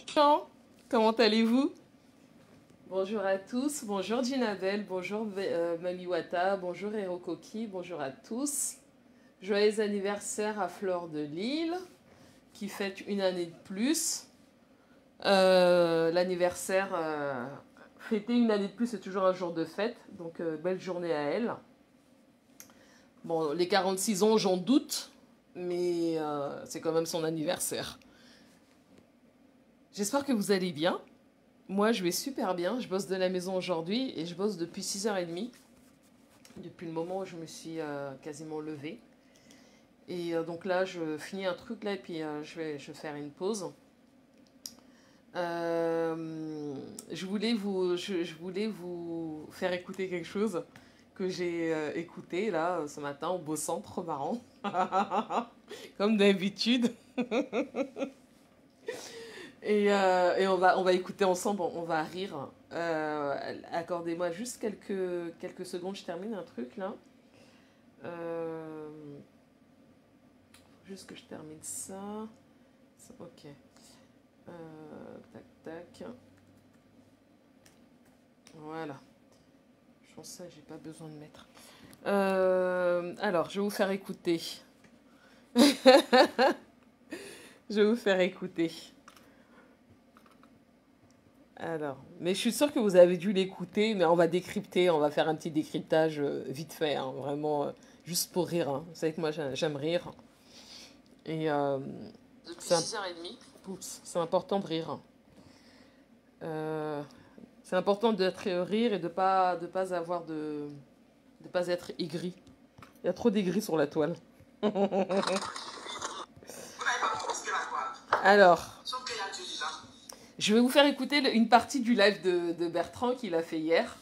Bonjour, comment allez-vous? Bonjour à tous, bonjour Ginabel, bonjour Mami Wata, bonjour Hirokoki, bonjour à tous. Joyeux anniversaire à Fleur de Lille, qui fête une année de plus. L'anniversaire, fêter une année de plus, c'est toujours un jour de fête, donc belle journée à elle. Bon, les 46 ans, j'en doute, mais c'est quand même son anniversaire. J'espère que vous allez bien. Moi, je vais super bien. Je bosse de la maison aujourd'hui et je bosse depuis 6h30. Depuis le moment où je me suis quasiment levée. Et donc là, je finis un truc là et puis je vais faire une pause. Je voulais vous faire écouter quelque chose que j'ai écouté là ce matin en bossant, trop marrant. Comme d'habitude. Et on va écouter ensemble, on va rire. Accordez-moi juste quelques secondes, je termine un truc là. Euh, juste que je termine ça. Ok. Tac, tac. Voilà. Je pense que ça, j'ai pas besoin de mettre. Alors, je vais vous faire écouter. Je vais vous faire écouter. Alors, mais je suis sûre que vous avez dû l'écouter, mais on va décrypter, on va faire un petit décryptage vite fait, hein, vraiment, juste pour rire. Hein. Vous savez que moi, j'aime rire. Et depuis 6h30. C'est important de rire. C'est important d'être rire et de pas avoir de pas être aigri. Il y a trop d'aigris sur la toile. Alors, je vais vous faire écouter une partie du live de Bertrand qu'il a fait hier.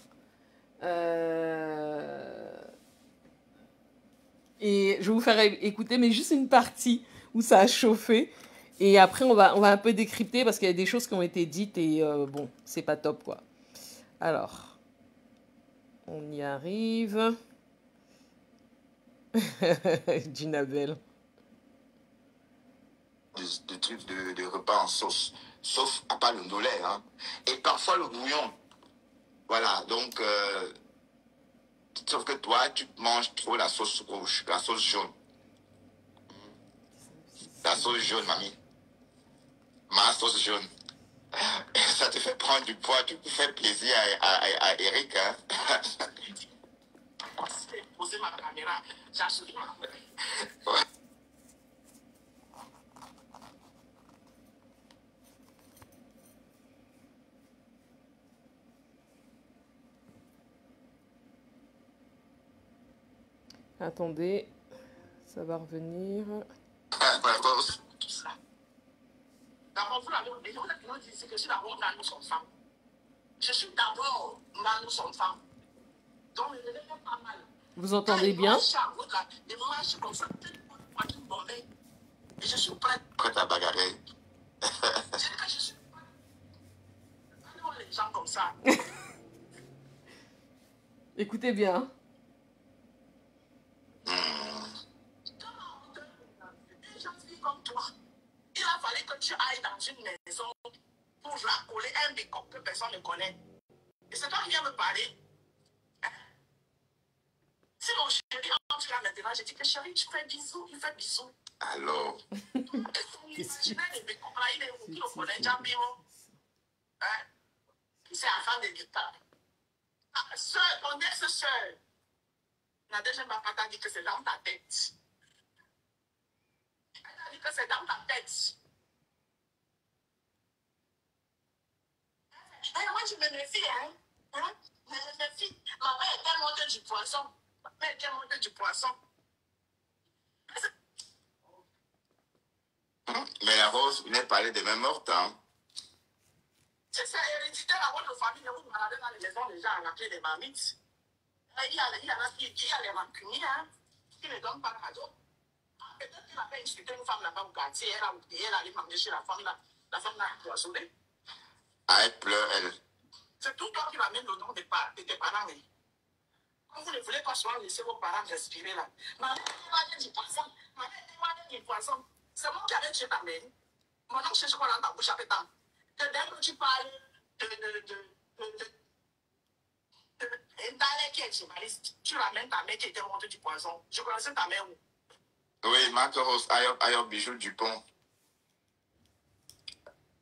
Et je vais vous faire écouter, mais juste une partie où ça a chauffé. Et après, on va un peu décrypter parce qu'il y a des choses qui ont été dites et bon, c'est pas top quoi. Alors, on y arrive. Ginabel. De trucs de repas en sauce, sauf à part le nolet, hein. Et parfois le bouillon. Voilà, donc, sauf que toi, tu manges trop la sauce rouge, la sauce jaune. La sauce jaune, mamie. Ma sauce jaune. Ça te fait prendre du poids, tu fais plaisir à Eric, hein. Poser ma caméra, j'achète ma caméra. Attendez, ça va revenir. D'abord, vous l'avez oublié, vous avez dit que je suis d'abord manu son femme. Je suis d'abord manu son femme. Donc, je ne pas mal. Vous entendez bien? Les marches comme ça, et je suis prête à bagarrer. Je suis prête. Les gens comme ça. Écoutez bien. Comme toi, il a fallu que tu ailles dans une maison pour racoler un décor que personne ne connaît. Et c'est toi qui viens me parler. Si mon chéri entre là maintenant, je dis que chéri, tu fais bisous, il fait bisous. Alors, imaginez les décors là, il est où? Il le connaît déjà bien. C'est avant de l'État. Soeur, ton ex-soeur, la deuxième papa dit que c'est dans ta tête. Elle a dit que c'est dans ta tête. Moi, je me méfie, hein? Je me méfie. Ma mère était morte du poisson. Ma mère était morte du poisson. Mais la rose, vous n'êtes pas allé de même morte, hein? C'est ça, héréditaire à votre famille. Vous maladez dans les maisons déjà à la clé des mamites. Il y a les rancuniers, hein, qui ne donnent pas cadeau. Peut-être qu'il a fait insulter une femme là-bas au quartier, elle a oublié, elle allait manger chez la femme là. La femme là a poissonné. Ah, elle pleure, elle. C'est tout toi qui ramène le nom de tes parents. Quand vous ne voulez pas souvent laisser vos parents respirer là. Ma mère était malade du poisson. Ma mère était malade du poisson. C'est moi qui avais tué ta mère. Mon oncle cherche quoi dans ta bouche avec temps. Dès que tu parles de Ndale qui est journaliste, tu ramènes ta mère qui était montée du poison. Je connaissais ta mère où? Oui, Marc Rose, Ayo Bijou Dupont.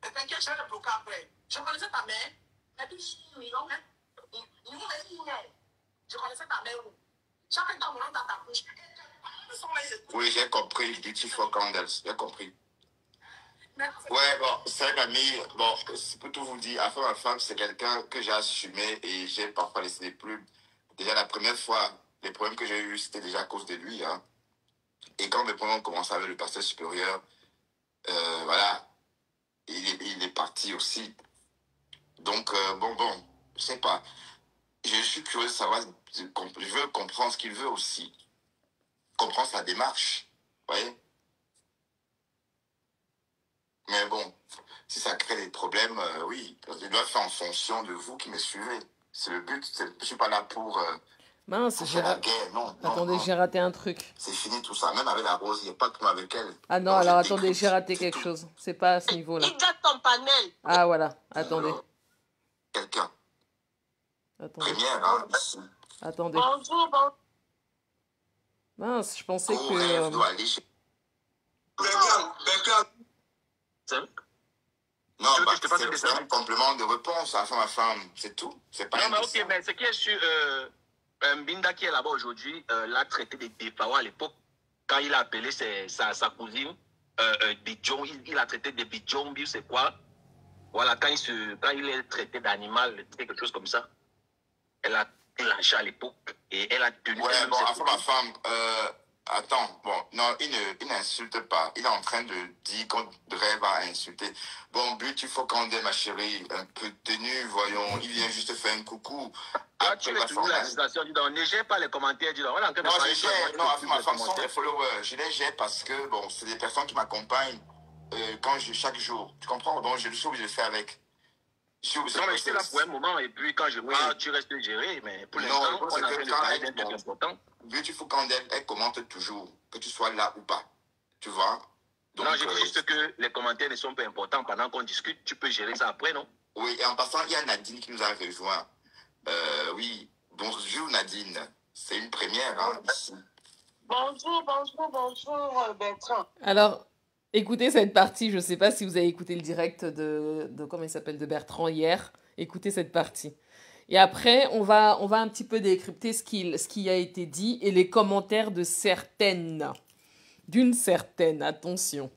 T'inquiète, je vais le bloquer après. Je connaissais ta mère. Et puis, je connaissais ta mère où? Chaque temps, mon nom dans ta bouche. Oui, j'ai compris. Beautiful Candles, j'ai compris. Ouais, bon, c'est un ami. Bon, pour tout vous dire, Afam Afam, c'est quelqu'un que j'ai assumé et j'ai parfois laissé des plumes. Déjà, la première fois, les problèmes que j'ai eus, c'était déjà à cause de lui. Hein. Et quand mes problèmes ont commencé avec le pasteur supérieur, voilà, il est parti aussi. Donc, bon, je sais pas. Je suis curieux de savoir, je veux comprendre ce qu'il veut aussi. Comprendre sa démarche. Vous voyez? Mais bon, si ça crée des problèmes, oui, il doit faire en fonction de vous qui me suivez. C'est le but. Je ne suis pas là pour Mince, faire la guerre. Non, attendez, j'ai raté un truc. C'est fini tout ça. Même avec la Rose, il n'y a pas de problème avec elle. Ah non, alors attendez, j'ai raté quelque chose. C'est pas à ce niveau-là. Il gâte ton panel. Ah voilà, attendez. Quelqu'un. Attendez. Première, hein. Attendez. Bonjour, bon. Mince, je pensais que... rêve doit aller chez... Non, bah, c'est un complément de réponse à ma femme, c'est tout. C'est pas non, mais ok, mais ce qui est sûr, Mbinda qui est là-bas aujourd'hui l'a traité de Défao à l'époque, quand il a appelé sa cousine Bidjon, il a traité de Bidjon, c'est quoi? Voilà, quand il est traité d'animal, quelque chose comme ça. Elle a lâché à l'époque et elle a tenu... Ouais, bon, enfin ma femme, attends, bon, non, il n'insulte pas. Il est en train de dire qu'on rêve à insulter. Bon, but, il faut qu'on ait, ma chérie, un peu de tenue, voyons. Il vient juste faire un coucou. Toi, tu veux toujours la situation, dis donc, ne gère pas les commentaires, dis donc. Voilà, non, je gère, non, enfin, ma femme sont des followers. Je les gère parce que, bon, c'est des personnes qui m'accompagnent chaque jour. Tu comprends? Donc, je suis obligé de faire avec. Non, mais j'étais là pour un moment, et puis quand je vois, tu restes géré, mais pour l'instant, on a fait le travail d'un truc important. Beautiful Candle, elle commente toujours, que tu sois là ou pas. Tu vois? Donc, non, je dis juste que les commentaires ne sont pas importants. Pendant qu'on discute, tu peux gérer ça après, non? Oui, et en passant, il y a Nadine qui nous a rejoint. Oui, bonjour Nadine. C'est une première, hein, ici. Bonjour Bertrand. Alors, écoutez cette partie, je ne sais pas si vous avez écouté le direct de comment il s'appelle, de Bertrand hier. Écoutez cette partie. Et après, on va un petit peu décrypter ce qui a été dit et les commentaires de certaines. D'une certaine, attention.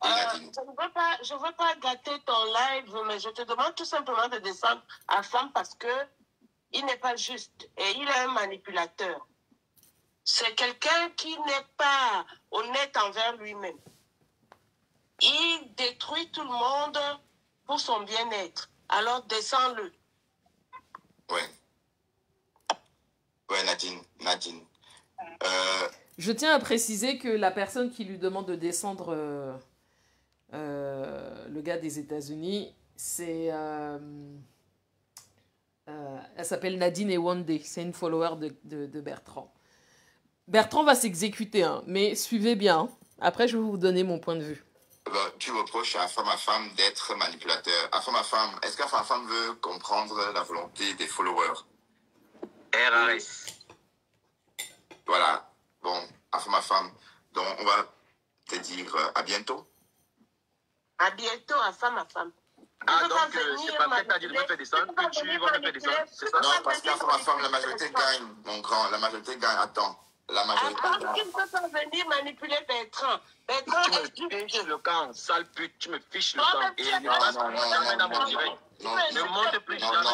Je ne veux pas gâter ton live, mais je te demande tout simplement de descendre à femme parce que il n'est pas juste et il est un manipulateur. C'est quelqu'un qui n'est pas honnête envers lui-même. Il détruit tout le monde pour son bien-être. Alors descends-le. Ouais. Ouais, Nadine. Je tiens à préciser que la personne qui lui demande de descendre, le gars des États-Unis, c'est... elle s'appelle Nadine Ewande. C'est une follower de Bertrand. Bertrand va s'exécuter, hein, mais suivez bien. Hein. Après, je vais vous donner mon point de vue. Tu reproches à femme d'être manipulateur. À femme, est-ce qu'à femme veut comprendre la volonté des followers? RAS. Voilà. Bon, à femme. Donc, on va te dire à bientôt. À bientôt, à femme. Ah, donc, c'est pas peut-être dit de me faire descendre, que tu vas me faire descendre, c'est ça? Non, parce qu'à femme, la majorité gagne, mon grand. La majorité gagne. Attends. La majorité gagne. Tu ne peux pas venir manipuler Bertrand. Bertrand tu me fiches le camp, sale pute, tu me fiches le camp. Et ne passe jamais dans mon direct. Ne monte plus jamais dans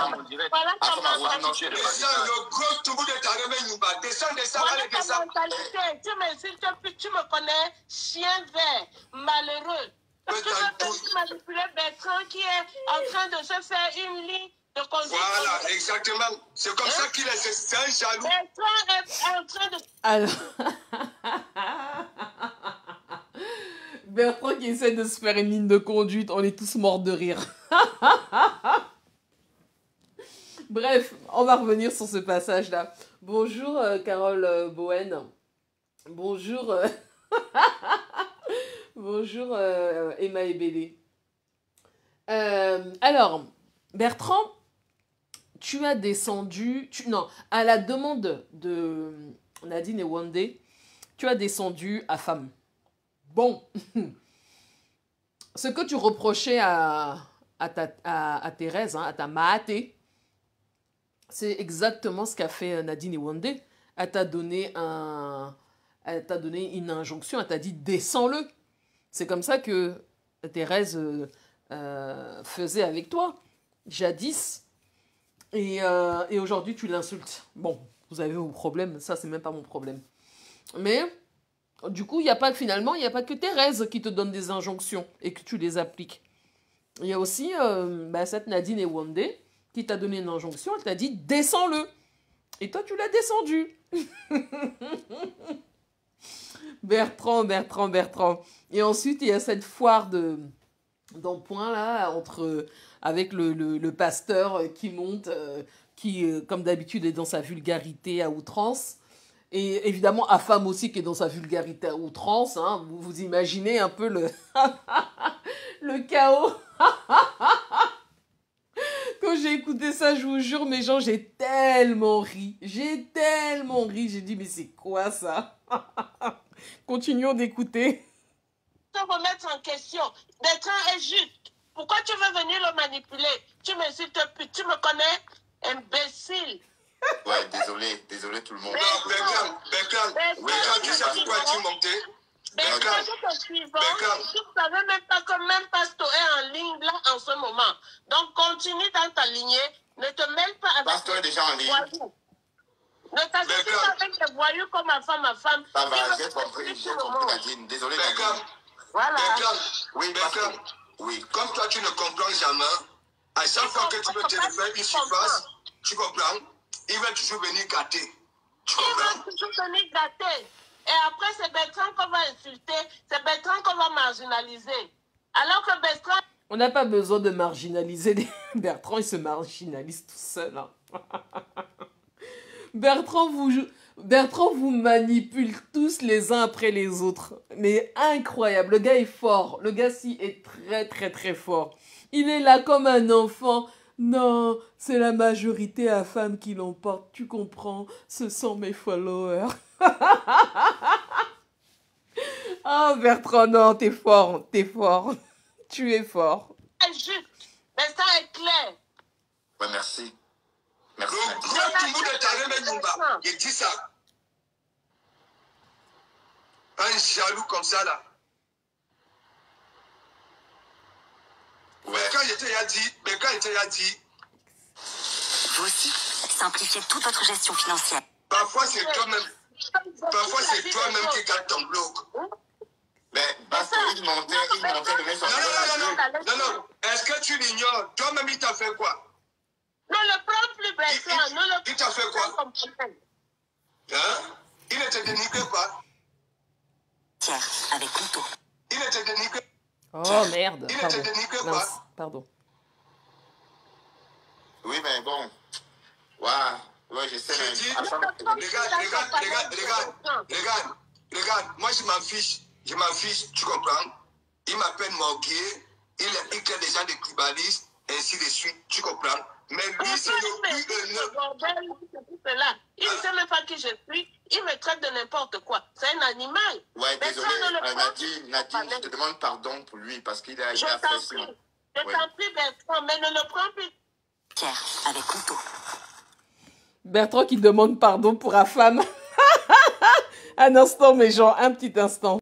mon direct. Voilà ta mentalité. Le gros toubou de ta remède, descends. Voilà ta mentalité. Tu m'insultes, puis tu me connais, chien vert, malheureux. Tu veux venir manipuler Bertrand qui est en train de se faire une ligne de conduite. Voilà, exactement. C'est comme ça qu'il est. C'est un jaloux. Bertrand est en train de... Alors... Bertrand qui essaie de se faire une ligne de conduite, on est tous morts de rire. Bref, on va revenir sur ce passage-là. Bonjour Carole Bowen. Bonjour... Bonjour Emma Ebélé. Alors, Bertrand, tu as descendu... non, à la demande de Nadine et Wandé, tu as descendu à femme. Bon, ce que tu reprochais à Thérèse, hein, à ta Mahaté, c'est exactement ce qu'a fait Nadine et Wandé. Elle t'a donné une injonction, elle t'a dit descends-le. C'est comme ça que Thérèse faisait avec toi, jadis. Et aujourd'hui, tu l'insultes. Bon, vous avez vos problèmes, ça, c'est même pas mon problème. Mais, du coup, finalement, il n'y a pas que Thérèse qui te donne des injonctions et que tu les appliques. Il y a aussi cette Nadine et Wandé qui t'a donné une injonction, elle t'a dit descends-le. Et toi, tu l'as descendu. Bertrand. Et ensuite, il y a cette foire d'empoint là, avec le pasteur qui monte, qui, comme d'habitude, est dans sa vulgarité à outrance. Et évidemment, Afam aussi, qui est dans sa vulgarité à outrance. Hein. Vous imaginez un peu le chaos. Quand j'ai écouté ça, je vous jure, mes gens, j'ai tellement ri. J'ai dit, mais c'est quoi ça? Continuons d'écouter. Te remettre en question. Bertrand est juste. Pourquoi tu veux venir le manipuler? Tu m'insultes plus. Tu me connais? Imbécile. Ouais, désolé tout le monde. Bertrand, tu sais pourquoi tu montais? Bertrand, tout en suivant, tu ne savais même pas que même Pasto est en ligne là en ce moment. Donc continue dans ta lignée. Ne te mêle pas avec Pasto est déjà en ligne. voyous. Ne t'associe pas avec des voyous comme ma femme. Ça va, j'ai compris Nadine. Désolé Nadine. Voilà. Oui, Bertrand. Oui. Comme toi, tu ne comprends jamais, à chaque fois que tu veux te faire une surface, tu comprends, il va toujours venir gâter. Tu comprends? Il va toujours venir gâter. Et après, c'est Bertrand qu'on va insulter, c'est Bertrand qu'on va marginaliser. Alors que Bertrand... On n'a pas besoin de marginaliser Bertrand, il se marginalise tout seul. Hein. Bertrand vous manipule tous les uns après les autres. Mais incroyable, le gars est fort. Le gars-ci est très très très fort. Il est là comme un enfant. Non, c'est la majorité à femme qui l'emporte. Tu comprends? Ce sont mes followers. Oh Bertrand, non, t'es fort. Tu es fort. C'est juste, mais ça est clair. Ouais, merci. Merci. Il dit ça. Un jaloux comme ça là. Ouais. Quand il t'a dit. Vous aussi, simplifiez toute votre gestion financière. Parfois c'est toi-même qui garde ton blog. Mais Pasto, il montait de mettre son Non. Est-ce que tu l'ignores? Toi-même, il t'a fait quoi? Ne le prends plus, Bertrand. Il t'a fait quoi? Hein? Il ne te dénigre pas. Tiens, avec couteau. Il ne te dénigre pas. Oh merde. Il ne te dénigre pas. Mince, pardon. Oui, mais bon. Ouais, je sais. Je dis, regarde, moi je m'en fiche, tu comprends? Il m'appelle Morguier, il crée des gens de tribalistes, ainsi de suite, tu comprends? Mais lui, c'est le bordel, il ne sait même pas qui je suis, il me traite de n'importe quoi. C'est un animal. Ouais, désolé, Nadine, je te demande pardon pour lui parce qu'il a Je t'en prie, Bertrand, mais ne le prends plus. Tiens, avec couteau. Bertrand qui demande pardon pour Afam. Un instant, mes gens, un petit instant.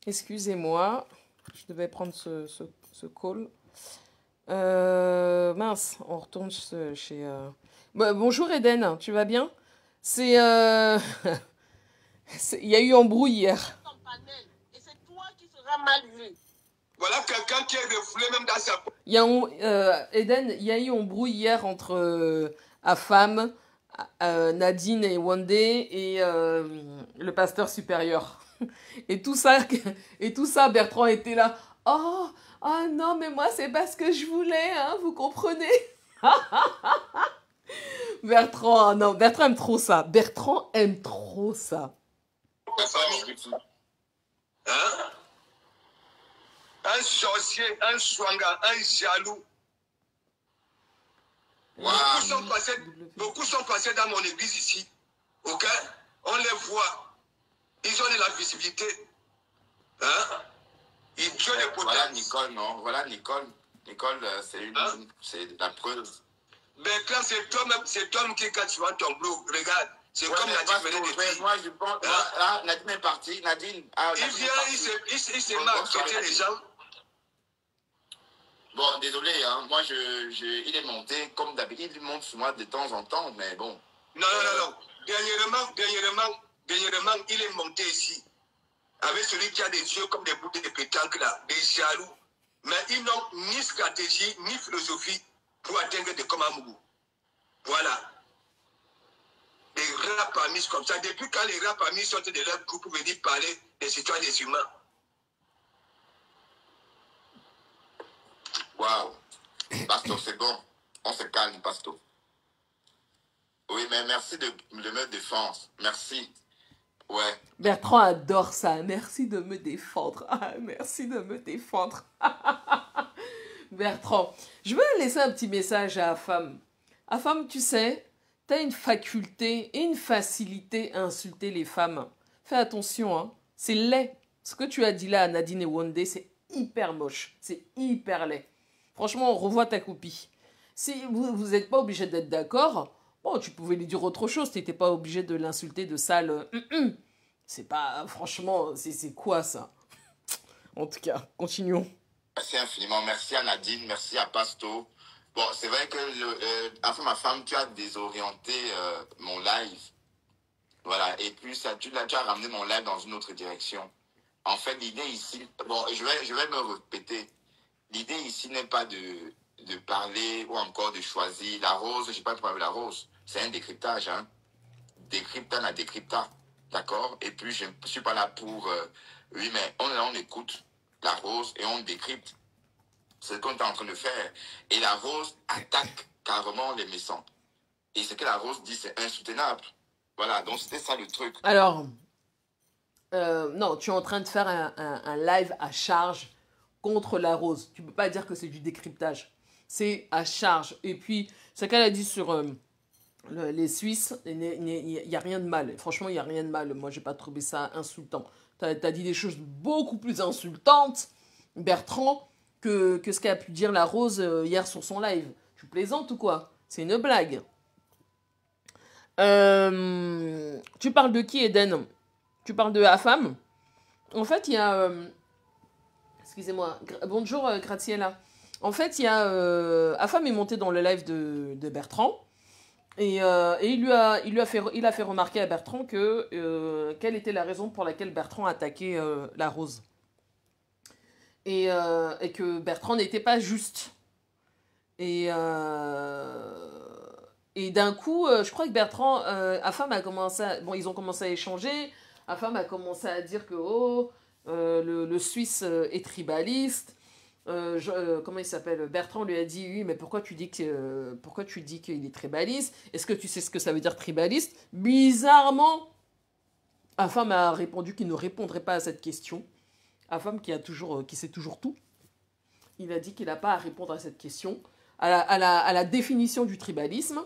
Excusez-moi, je devais prendre ce call. Mince, on retourne chez... bonjour Eden, tu vas bien? C'est... Il y a eu embrouille hier. Et c'est toi qui seras mal vu. Voilà quelqu'un qui est refoulé même dans sa... Eden, il y a eu embrouille hier entre Afam, Nadine et Wandé et le pasteur supérieur. Et tout ça, Bertrand était là. Oh non, mais moi, c'est pas ce que je voulais, hein, vous comprenez? Bertrand, non, Bertrand aime trop ça. Bertrand aime trop ça. Hein? Un sorcier, un swanga, un jaloux. Wow. Beaucoup sont passés dans mon église ici. Ok? On les voit. Ils ont de la visibilité. Hein? Ils ont des potentiels. Voilà Nicole, non? Voilà Nicole. Nicole, c'est la preuve. Bertrand, c'est toi-même qui, quand tu vois ton blog, regarde. C'est comme Nadine venait de dire. Moi, je pense. Nadine est partie. Nadine. Il vient, il se met à quitter les gens. Bon, désolé, hein. Moi, il est monté comme d'habitude. Il monte sur moi de temps en temps, mais bon. Non. Dernièrement, il est monté ici. Avec celui qui a des yeux comme des bouts de pétanque là, des jaloux. Mais ils n'ont ni stratégie, ni philosophie pour atteindre des Komamougou. Voilà. Les rats parmi comme ça. Depuis quand les rats parmi sortent de leur groupe pour venir parler des citoyens des humains? Waouh. Pastor, c'est bon. On se calme, Pastor. Oui, mais merci de me défendre. Merci. Ouais. Bertrand adore ça. Merci de me défendre. Ah, merci de me défendre. Bertrand, je veux laisser un petit message à Afam. Afam, tu sais, tu as une faculté et une facilité à insulter les femmes. Fais attention, hein. C'est laid. Ce que tu as dit là à Nadine et Wandé, c'est hyper moche. C'est hyper laid. Franchement, revois ta copie. Si vous n'êtes pas obligé d'être d'accord, bon, tu pouvais lui dire autre chose. Tu n'étais pas obligé de l'insulter de sale. C'est pas... Franchement, c'est quoi ça? En tout cas, continuons. Merci infiniment. Merci à Nadine. Merci à Pasto. Bon, c'est vrai que, enfin, ma femme, tu as désorienté mon live. Voilà. Et puis, tu as ramené mon live dans une autre direction. En fait, l'idée ici... Bon, je vais me répéter. L'idée ici n'est pas de parler ou encore de choisir la rose. Je n'ai pas parlé de la rose. C'est un décryptage. Hein. Décrypta la décrypta. D'accord? Et puis, je ne suis pas là pour... oui, mais on écoute la rose et on décrypte. C'est ce qu'on est en train de faire. Et la rose attaque carrément les méchants. Et ce que la rose dit, c'est insoutenable. Voilà, donc c'était ça le truc. Alors, non, tu es en train de faire un live à charge contre la rose. Tu ne peux pas dire que c'est du décryptage. C'est à charge. Et puis, ce qu'elle a dit sur les Suisses, il n'y a rien de mal. Franchement, il n'y a rien de mal. Moi, je n'ai pas trouvé ça insultant. Tu as dit des choses beaucoup plus insultantes, Bertrand, que ce qu'a pu dire la rose hier sur son live. Tu plaisantes ou quoi? C'est une blague. Tu parles de qui, Eden? Tu parles de Afam? En fait, il y a... excusez-moi. Bonjour, Graziella. En fait, il y a... Afam est monté dans le live de Bertrand. Et il a fait remarquer à Bertrand quelle était la raison pour laquelle Bertrand attaquait la rose. Et que Bertrand n'était pas juste. Et d'un coup, je crois que Bertrand, Afam a commencé à... Bon, ils ont commencé à échanger. Afam a commencé à dire que le Suisse est tribaliste. Comment il s'appelle? Bertrand lui a dit, oui, mais pourquoi tu dis qu'il est tribaliste? Est-ce que tu sais ce que ça veut dire tribaliste? Bizarrement, Afam a répondu qu'il ne répondrait pas à cette question. Afam qui sait toujours tout. Il a dit qu'il n'a pas à répondre à cette question, à la définition du tribalisme.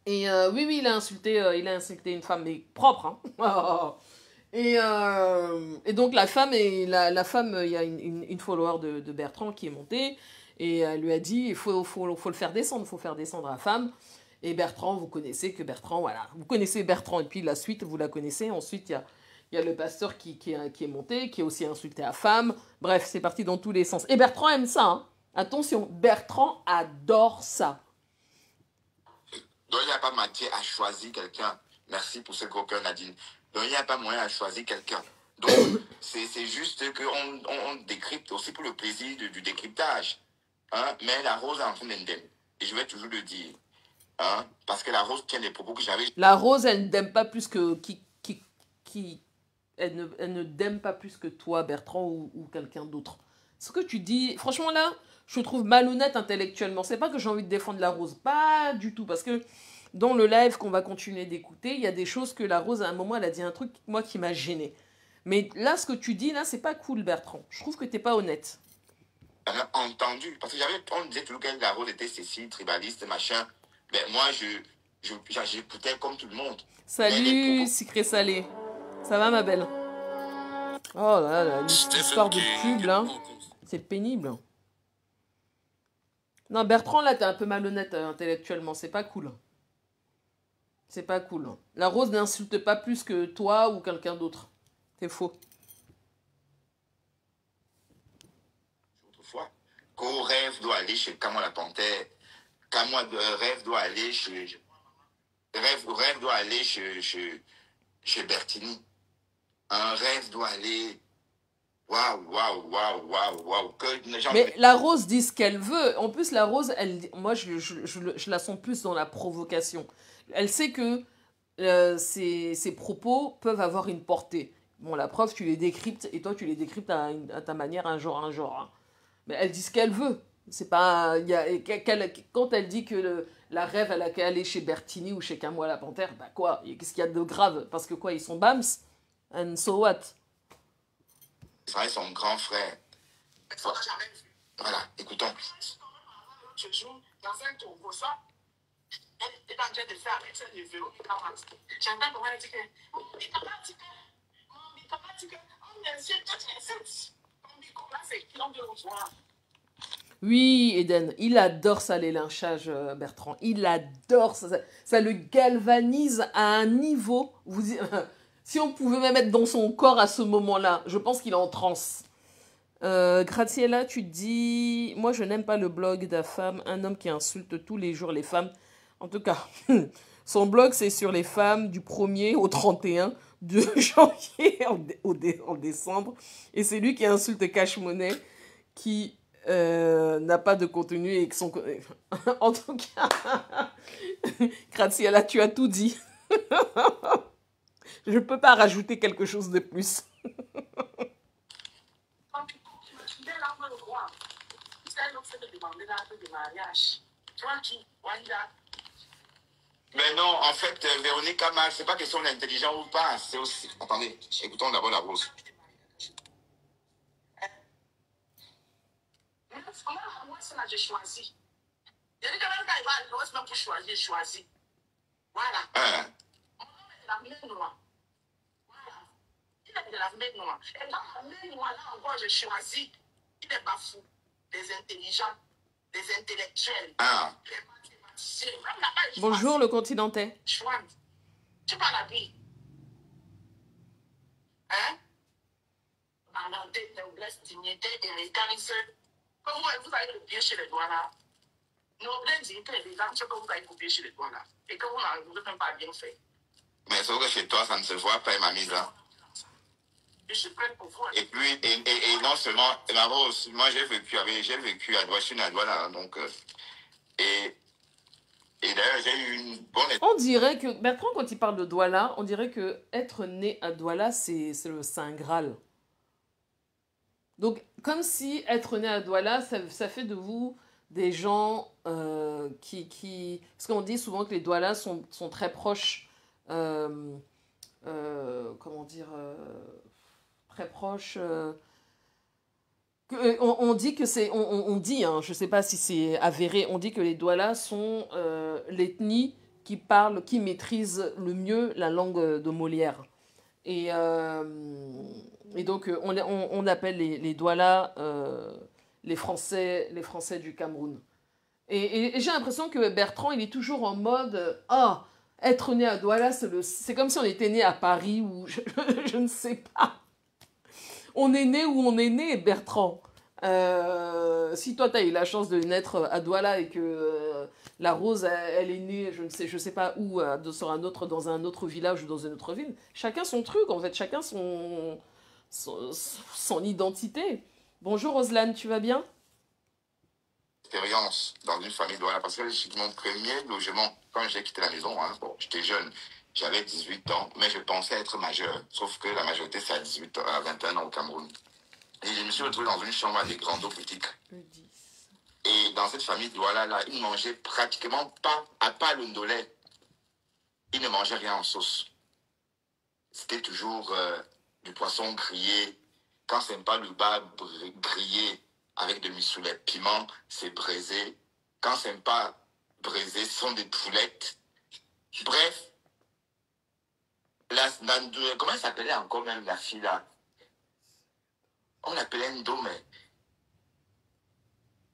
Et oui, il a insulté une femme, mais propre, hein. Et donc la femme, il y a une follower de Bertrand qui est montée, et elle lui a dit, il faut le faire descendre, il faut faire descendre la femme. Et Bertrand, vous connaissez Bertrand, et puis la suite, vous la connaissez. Ensuite, il Il y a le pasteur qui est monté, qui a aussi insulté la femme. Bref, c'est parti dans tous les sens. Et Bertrand aime ça, hein. Attention, Bertrand adore ça. Donc, il n'y a pas matière à choisir quelqu'un. Merci pour ce gros cœur, Nadine. Donc, il n'y a pas moyen à choisir quelqu'un. Donc, c'est juste qu'on décrypte aussi pour le plaisir du décryptage. Hein? Mais la rose est en train d'indemne. Et je vais toujours le dire. Hein? Parce que la rose tient des propos que j'avais. La rose, elle n'aime pas plus que... Elle ne t'aime pas plus que toi, Bertrand, ou quelqu'un d'autre. Ce que tu dis, franchement, là, je trouve malhonnête intellectuellement. C'est pas que j'ai envie de défendre la rose. Pas du tout. Parce que dans le live qu'on va continuer d'écouter, il y a des choses que la rose, à un moment, elle a dit un truc, moi, qui m'a gêné. Mais là, ce que tu dis, là, c'est pas cool, Bertrand. Je trouve que t'es pas honnête. Entendu. Parce que on disait toujours que la rose était Cécile, tribaliste, machin. Ben, moi, j'écoutais comme tout le monde. Salut, Secret Salé. Ça va, ma belle? Oh là là, l'histoire de pub, là. C'est pénible. Non, Bertrand, là, t'es un peu malhonnête intellectuellement. C'est pas cool. C'est pas cool. La rose n'insulte pas plus que toi ou quelqu'un d'autre. C'est faux. Autrefois, qu'au rêve doit aller chez Camon la Panthère. Camon rêve doit aller chez... Rêve doit aller chez Bertini. Un rêve doit aller... Waouh. Mais la rose dit ce qu'elle veut. En plus, la rose, moi, je la sens plus dans la provocation. Elle sait que ses propos peuvent avoir une portée. Bon, la preuve, tu les décryptes, et toi, tu les décryptes à ta manière, un genre. Hein. Mais elle dit ce qu'elle veut. C'est pas... quand elle dit que la rêve, elle a qu'à aller chez Bertini ou chez Camois la Panthère, bah quoi? Qu'est-ce qu'il y a de grave? Parce que quoi, ils sont bams? And so what? C'est son grand frère. Voilà, écoutons. Je joue dans un tour ça. Elle est en train de faire avec ça de Véronique Max. J'entends comment elle dit que il t'a pas dit on insulte toutes les sexes. On dit comment c'est qui on veut rejoindre. Oui, Eden, il adore ça, les lynchages, Bertrand. Il adore ça. Ça le galvanise à un niveau. Si on pouvait même être dans son corps à ce moment-là, je pense qu'il est en transe. Graciela, tu dis... Moi, je n'aime pas le blog d'Afam, un homme qui insulte tous les jours les femmes. En tout cas, son blog, c'est sur les femmes du 1er au 31 de janvier en décembre. Et c'est lui qui insulte Cash Money, qui n'a pas de contenu et que son... En tout cas, Graciela, tu as tout dit. Je ne peux pas rajouter quelque chose de plus. Mais non, en fait, Véronique Kamal, c'est pas question d'intelligence ou pas, c'est aussi... Attendez, écoutons d'abord la rose. Moi, c'est là que j'ai choisi. Il y a des gens qui vont aller pour choisir, choisir. Voilà. Mon nom est de la main noire. Voilà. Il est de la main noire. Et dans la main noire, là encore, j'ai choisi. Il n'est pas fou. Des intelligents, des intellectuels, des mathématiciens. Même là-bas, bonjour, le continentais. Choisis. Tu parles à qui? Hein? Banalité, noblesse, dignité, élégance. Comment vous allez le pied chez les doigts là? Noblesse, dignité, élégance, que vous allez copier chez les doigts là. Et que vous n'avez même pas bien fait. Mais sauf que chez toi, ça ne se voit pas, ma mise là. Je suis prête pour vous. Et puis, et non seulement, la rose, moi j'ai vécu à Douala, je suis né à Douala, donc, et d'ailleurs j'ai eu une bonne... On dirait que, Bertrand, quand il parle de Douala, on dirait que être né à Douala, c'est le Saint Graal. Donc, comme si être né à Douala, ça fait de vous des gens qui... Parce qu'on dit souvent que les Doualas sont très proches, comment dire... très proches... on dit que c'est... On dit, hein, je ne sais pas si c'est avéré, on dit que les Doualas sont l'ethnie qui maîtrise le mieux la langue de Molière. Et donc, on appelle les Doualas les Français du Cameroun. Et j'ai l'impression que Bertrand, il est toujours en mode « Ah, Être né à Douala, c'est comme si on était né à Paris ou je ne sais pas. On est né où on est né, Bertrand. Si toi, tu as eu la chance de naître à Douala et que la Rose, elle est née, je sais pas où, dans un autre village ou dans une autre ville, chacun son truc, en fait, chacun son identité. Bonjour Roselane, tu vas bien? Expérience dans une famille douala parce que mon premier logement, quand j'ai quitté la maison, hein, bon, j'étais jeune, j'avais 18 ans, mais je pensais être majeur. Sauf que la majorité, c'est à 18 ans, à 21 ans au Cameroun. Et je me suis retrouvé dans une chambre à des grandes boutiques. Et dans cette famille douala, là, ils ne mangeaient pratiquement pas, à part le ndolé, ils ne mangeaient rien en sauce. C'était toujours du poisson grillé. Quand c'est pas le bas grillé avec de missoulet piment, c'est braisé. Quand c'est pas braisé, ce sont des poulettes. Bref, comment elle s'appelait encore même la fille là? On l'appelait Ndo, mais...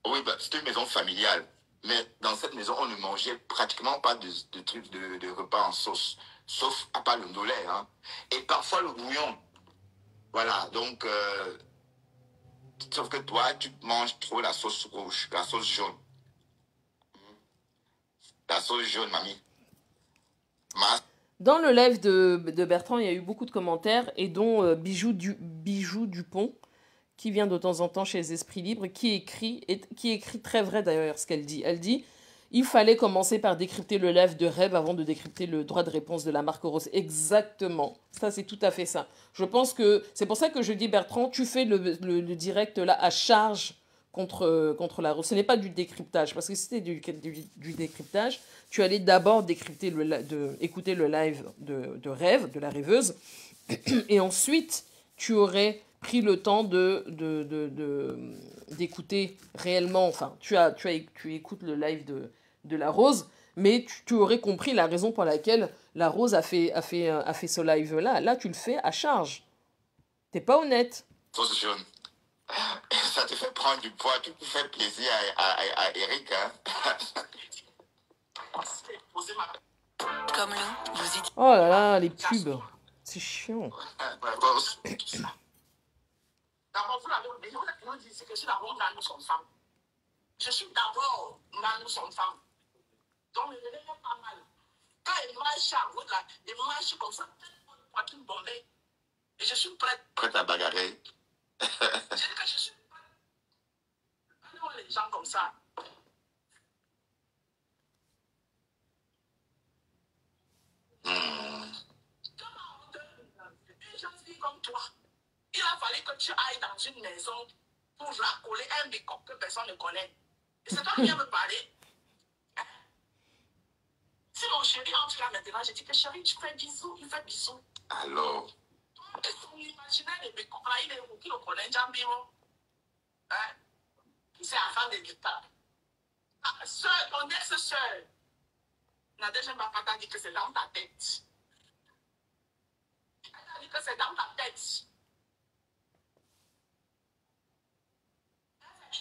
Oui, bah, c'était une maison familiale. Mais dans cette maison, on ne mangeait pratiquement pas de trucs de repas en sauce. Sauf à part le ndolé, hein. Et parfois le bouillon. Voilà, donc... sauf que toi, tu manges trop la sauce rouge, la sauce jaune. La sauce jaune, mamie. Dans le live de Bertrand, il y a eu beaucoup de commentaires, et dont Bijou Dupont, qui vient de temps en temps chez les Esprits Libres, qui écrit très vrai d'ailleurs ce qu'elle dit. Elle dit, il fallait commencer par décrypter le live de Rêve avant de décrypter le droit de réponse de la marque Rose. Exactement. Ça, c'est tout à fait ça. Je pense que c'est pour ça que je dis, Bertrand, tu fais le direct là à charge contre la Rose. Ce n'est pas du décryptage, parce que si c'était du décryptage, tu allais d'abord écouter le live de Rêve, de la rêveuse, et ensuite, tu aurais pris le temps d'écouter réellement, enfin, tu écoutes le live de la Rose, mais tu aurais compris la raison pour laquelle la Rose a fait ce live-là. Là, tu le fais à charge. T'es pas honnête. Sauce jaune. Ça te fait prendre du poids, tu fais plaisir à Eric, hein. Comme l'eau, vous êtes... Oh là là, les pubs. C'est chiant. D'abord, vous l'avez oublié, vous avez dit que je suis d'abord là, nous sommes femmes. Je suis d'abord là, nous sommes femmes. Donc, ne venez pas mal. Quand il marche à vous, là, il marche comme ça, poitrine bombée. Et je suis prête. Prête à bagarrer. Je dis que je suis prête. Allons les gens comme ça. Une jeune fille comme toi, il a fallu que tu ailles dans une maison pour racoler un bicoque que personne ne connaît. Et c'est toi qui viens me parler. Si mon chéri entre là maintenant, je dis que chéri, tu fais bisous, il fait bisous. Alors, Son imaginaire de bicoque là, il est où? Qui le connaît, Jambiro? Hein? C'est la femme de l'État. Soeur, ton ex-soeur, Nadège Mbapata dit que c'est dans ta tête. Elle a dit que c'est dans ta tête.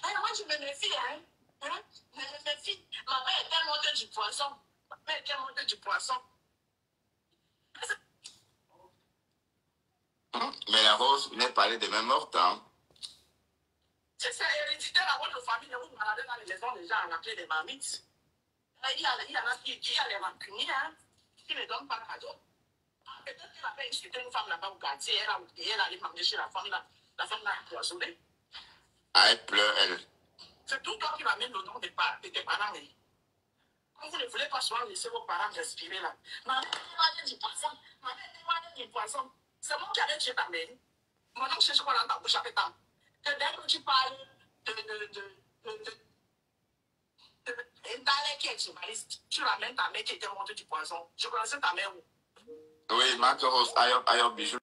Moi, je me méfie, hein? Je me méfie. Ma mère était montée du poisson. Ma mère était montée du poisson. mais la Rose venait parler des mêmes mortes, hein. C'est héréditaire à votre famille. Vous vous baladez dans les maisons des gens à la clé des marmites. Il y a les rancuniers, hein, qui ne donnent pas cadeau. Peut-être qu'elle avait insulté une femme là-bas au quartier. Elle allait manger chez la femme là. La femme là a poissonné. Ah, elle pleure, elle. C'est tout toi qui ramène le nom de tes parents. Quand vous ne voulez pas souvent laisser vos parents respirer là. Ma mère témoignait du poisson. Ma mère témoignait du poisson. C'est moi qui avais tué ta mère. Mon nom, c'est quoi dans ta bouche avec ta. Que dès que tu parles qui est journaliste, tu ramènes ta mère qui était montée du poisson. Je connaissais ta mère où? Oui, Marc Rose, ailleurs, bijou.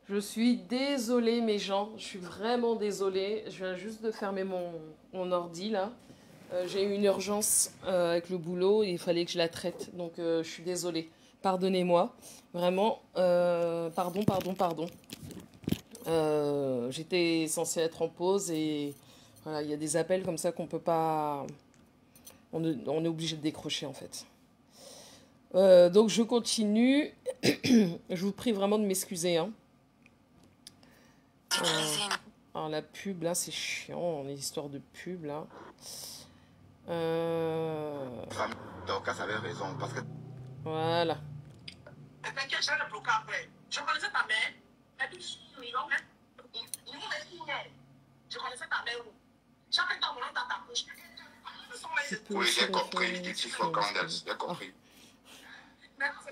Je suis désolée, mes gens. Je suis vraiment désolée. Je viens juste de fermer mon ordi, là. J'ai eu une urgence avec le boulot et il fallait que je la traite. Donc, je suis désolée. Pardonnez-moi. Vraiment. Pardon. J'étais censée être en pause et voilà, il y a des appels comme ça qu'on peut pas... On est obligé de décrocher, en fait. Donc, je continue. Je vous prie vraiment de m'excuser, hein. Alors la pub là c'est chiant, les histoires de pub là. Dorcas avait raison parce que... Voilà. T'inquiète, je vais le bloquer après. Je connaissais ta mère. Et puis, je connaissais ta mère où? Chaque temps, on dans ta bouche. Oui, j'ai compris. Il faut Candace, j'ai compris.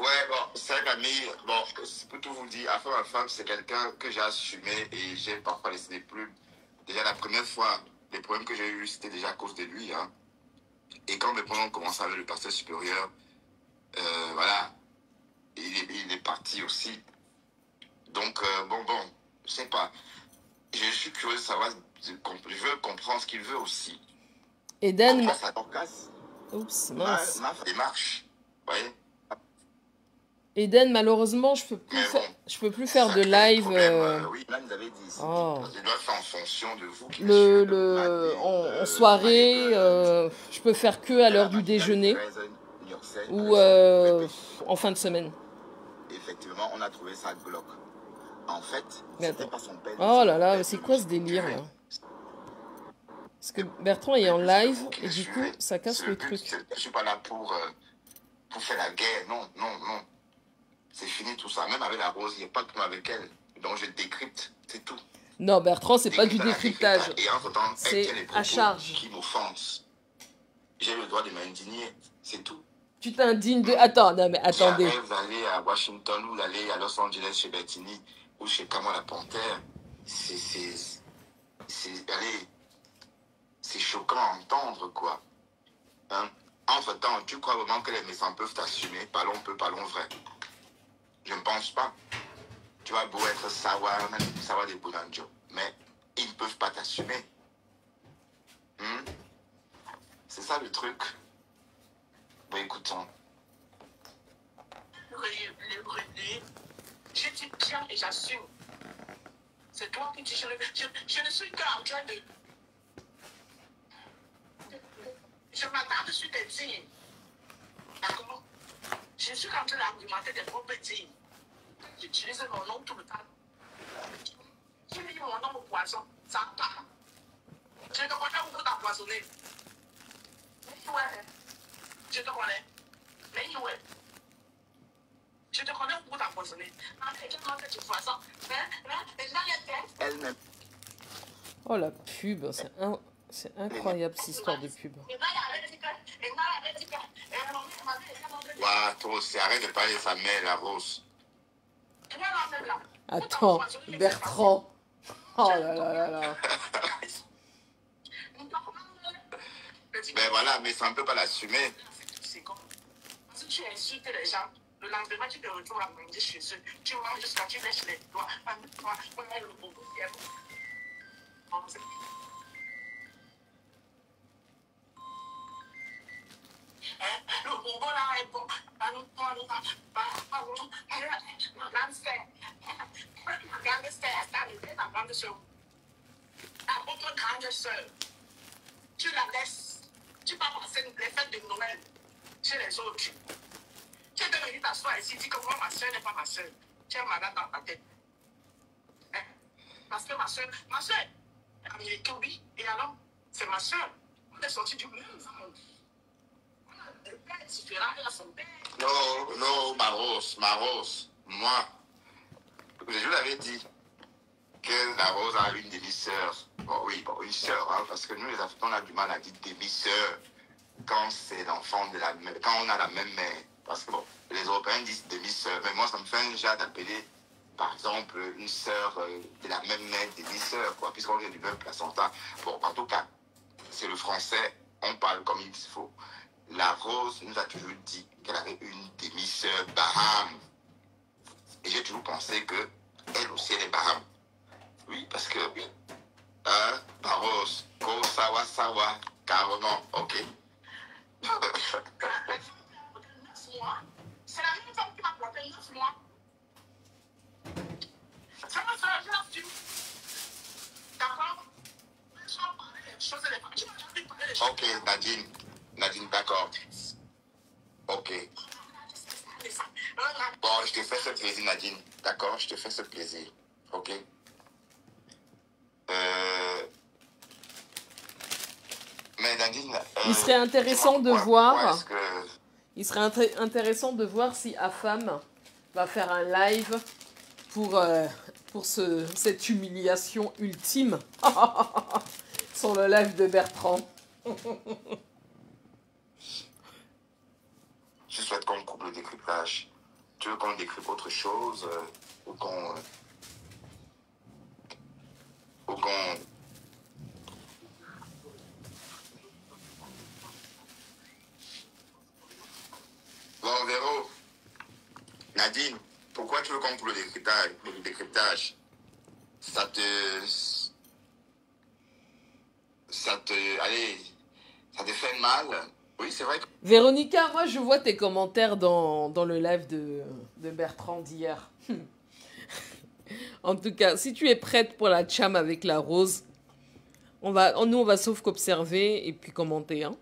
Ouais, bon, c'est un ami, bon, pour tout vous dire, enfin, ma femme, c'est quelqu'un que j'ai assumé et j'ai parfois laissé des plumes. Déjà, la première fois, les problèmes que j'ai eus, c'était déjà à cause de lui, hein. Et quand mes problèmes ont commencé avec le pasteur supérieur, voilà, il est parti aussi. Donc, bon, je sais pas. Je suis curieux de savoir, je veux comprendre ce qu'il veut aussi. Eden... Comment ça casse? Oups, mince. Ma démarche, vous voyez? Eden, malheureusement, je peux plus faire de live. Oui, là, vous avez dit, Oh. je dois faire en fonction de vous. En soirée, je peux faire que à l'heure du déjeuner ou en fin de semaine. Effectivement, on a trouvé ça bloc. En fait, c'était pas son père. Oh là là, c'est quoi ce délire là? Parce que Bertrand est en live et du coup, ça casse le truc. Je suis pas là pour faire la guerre, non. C'est fini tout ça. Même avec la Rose, il n'y a pas de problème avec elle. Donc je décrypte, c'est tout. Non, Bertrand, c'est pas du décryptage. Et entre-temps, c'est à charge. Qui m'offense. J'ai le droit de m'indigner, c'est tout. Tu t'indignes de... Attends, non mais attendez. Si elle rêve d'aller à Washington ou d'aller à Los Angeles chez Bettini ou chez Kamala la Panthère, c'est choquant à entendre, quoi. Hein? Entre-temps, tu crois vraiment que les médecins peuvent t'assumer? Parlons peu, parlons vrai. Je ne pense pas. Tu vas beau être savoir des Bounanjo, mais ils ne peuvent pas t'assumer. C'est ça le truc. Bon, écoutons. Je dis bien et j'assume. C'est toi qui dis, je ne suis qu'en train de... Je m'attarde sur tes dires. D'accord? Je suis en train d'argumenter des propres dires. J'utilise mon nom tout le temps. J'ai mis mon nom au poisson. Ça part. Je te connais où pour t'empoisonner. Mais ouais. Je te connais. Mais ouais. Je te connais où pour t'empoisonner. Elle-même. Oh la pub, c'est incroyable cette histoire de pub. Waouh, toi aussi, arrête de parler de sa mère, la Rose. Attends, Bertrand. Oh là là là là. Ben voilà, mais ça ne peut pas l'assumer. Si tu insultes les gens, le lendemain, tu te retrouves à manger chez eux. Tu manges jusqu'à tu lèches les doigts. Le bonbon là est bon. Tu la laisses. Tu vas passer les fêtes de Noël chez les autres. Tu es venu t'asseoir ici, dis que moi, ma soeur n'est pas ma soeur. Tu es malade dans ta tête. Parce que ma soeur, américaine, oui. Et alors, c'est ma soeur. On est sortis du même monde. Le père est différent, elle a son père. Non, ma Rose. Moi, je vous l'avais dit que la Rose a une demi-sœur. Bon, oui, une sœur, hein, parce que nous, les Africains, on a du mal à dire demi-sœur quand c'est l'enfant de la même, quand on a la même mère. Parce que bon, les Européens disent demi-sœur, mais moi, ça me fait un genre d'appeler, par exemple, une sœur de la même mère, demi-sœur, quoi, puisqu'on vient du même placenta. Bon, en tout cas, c'est le français, on parle comme il faut. La Rose nous a toujours dit qu'elle avait une demi-sœur Baham. Et j'ai toujours pensé qu'elle elle aussi, elle est Baham. Oui, parce que, Baros, Ko, Sawa, Sawa, carrément, ok. C'est la même femme qui m'a planté 9 mois. Ça m'a fait un tu. D'accord? Je vais parler des choses et des femmes. Tu m'as jamais parlé des choses. Ok, Nadine. Nadine, d'accord. Ok. Bon, je te fais ce plaisir, Nadine. D'accord, je te fais ce plaisir. Ok. Mais Nadine... Il serait intéressant de voir... est-ce que... Il serait intéressant de voir si Afam va faire un live pour cette humiliation ultime sur le live de Bertrand. Je souhaite qu'on coupe le décryptage. Tu veux qu'on décrypte autre chose ou qu'on... Bon, Véro, Nadine, pourquoi tu veux qu'on coupe le décryptage? Ça te... Allez, ça te fait mal? Oui, c'est vrai que... Véronica, moi je vois tes commentaires dans le live de Bertrand d'hier. En tout cas, si tu es prête pour la cham avec la rose, nous on va sauf qu'observer et puis commenter. Hein.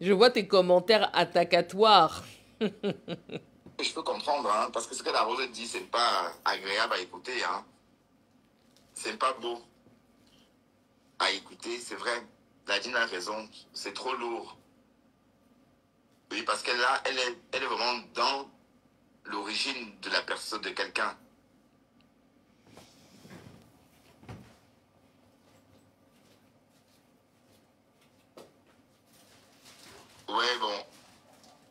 Je vois tes commentaires attaquatoires. Je peux comprendre, hein, parce que ce que la rose dit, c'est pas agréable à écouter. Hein. C'est pas beau à écouter, c'est vrai. Nadine a raison, c'est trop lourd. Oui, parce qu'elle est vraiment dans l'origine de la personne de quelqu'un. Ouais, bon.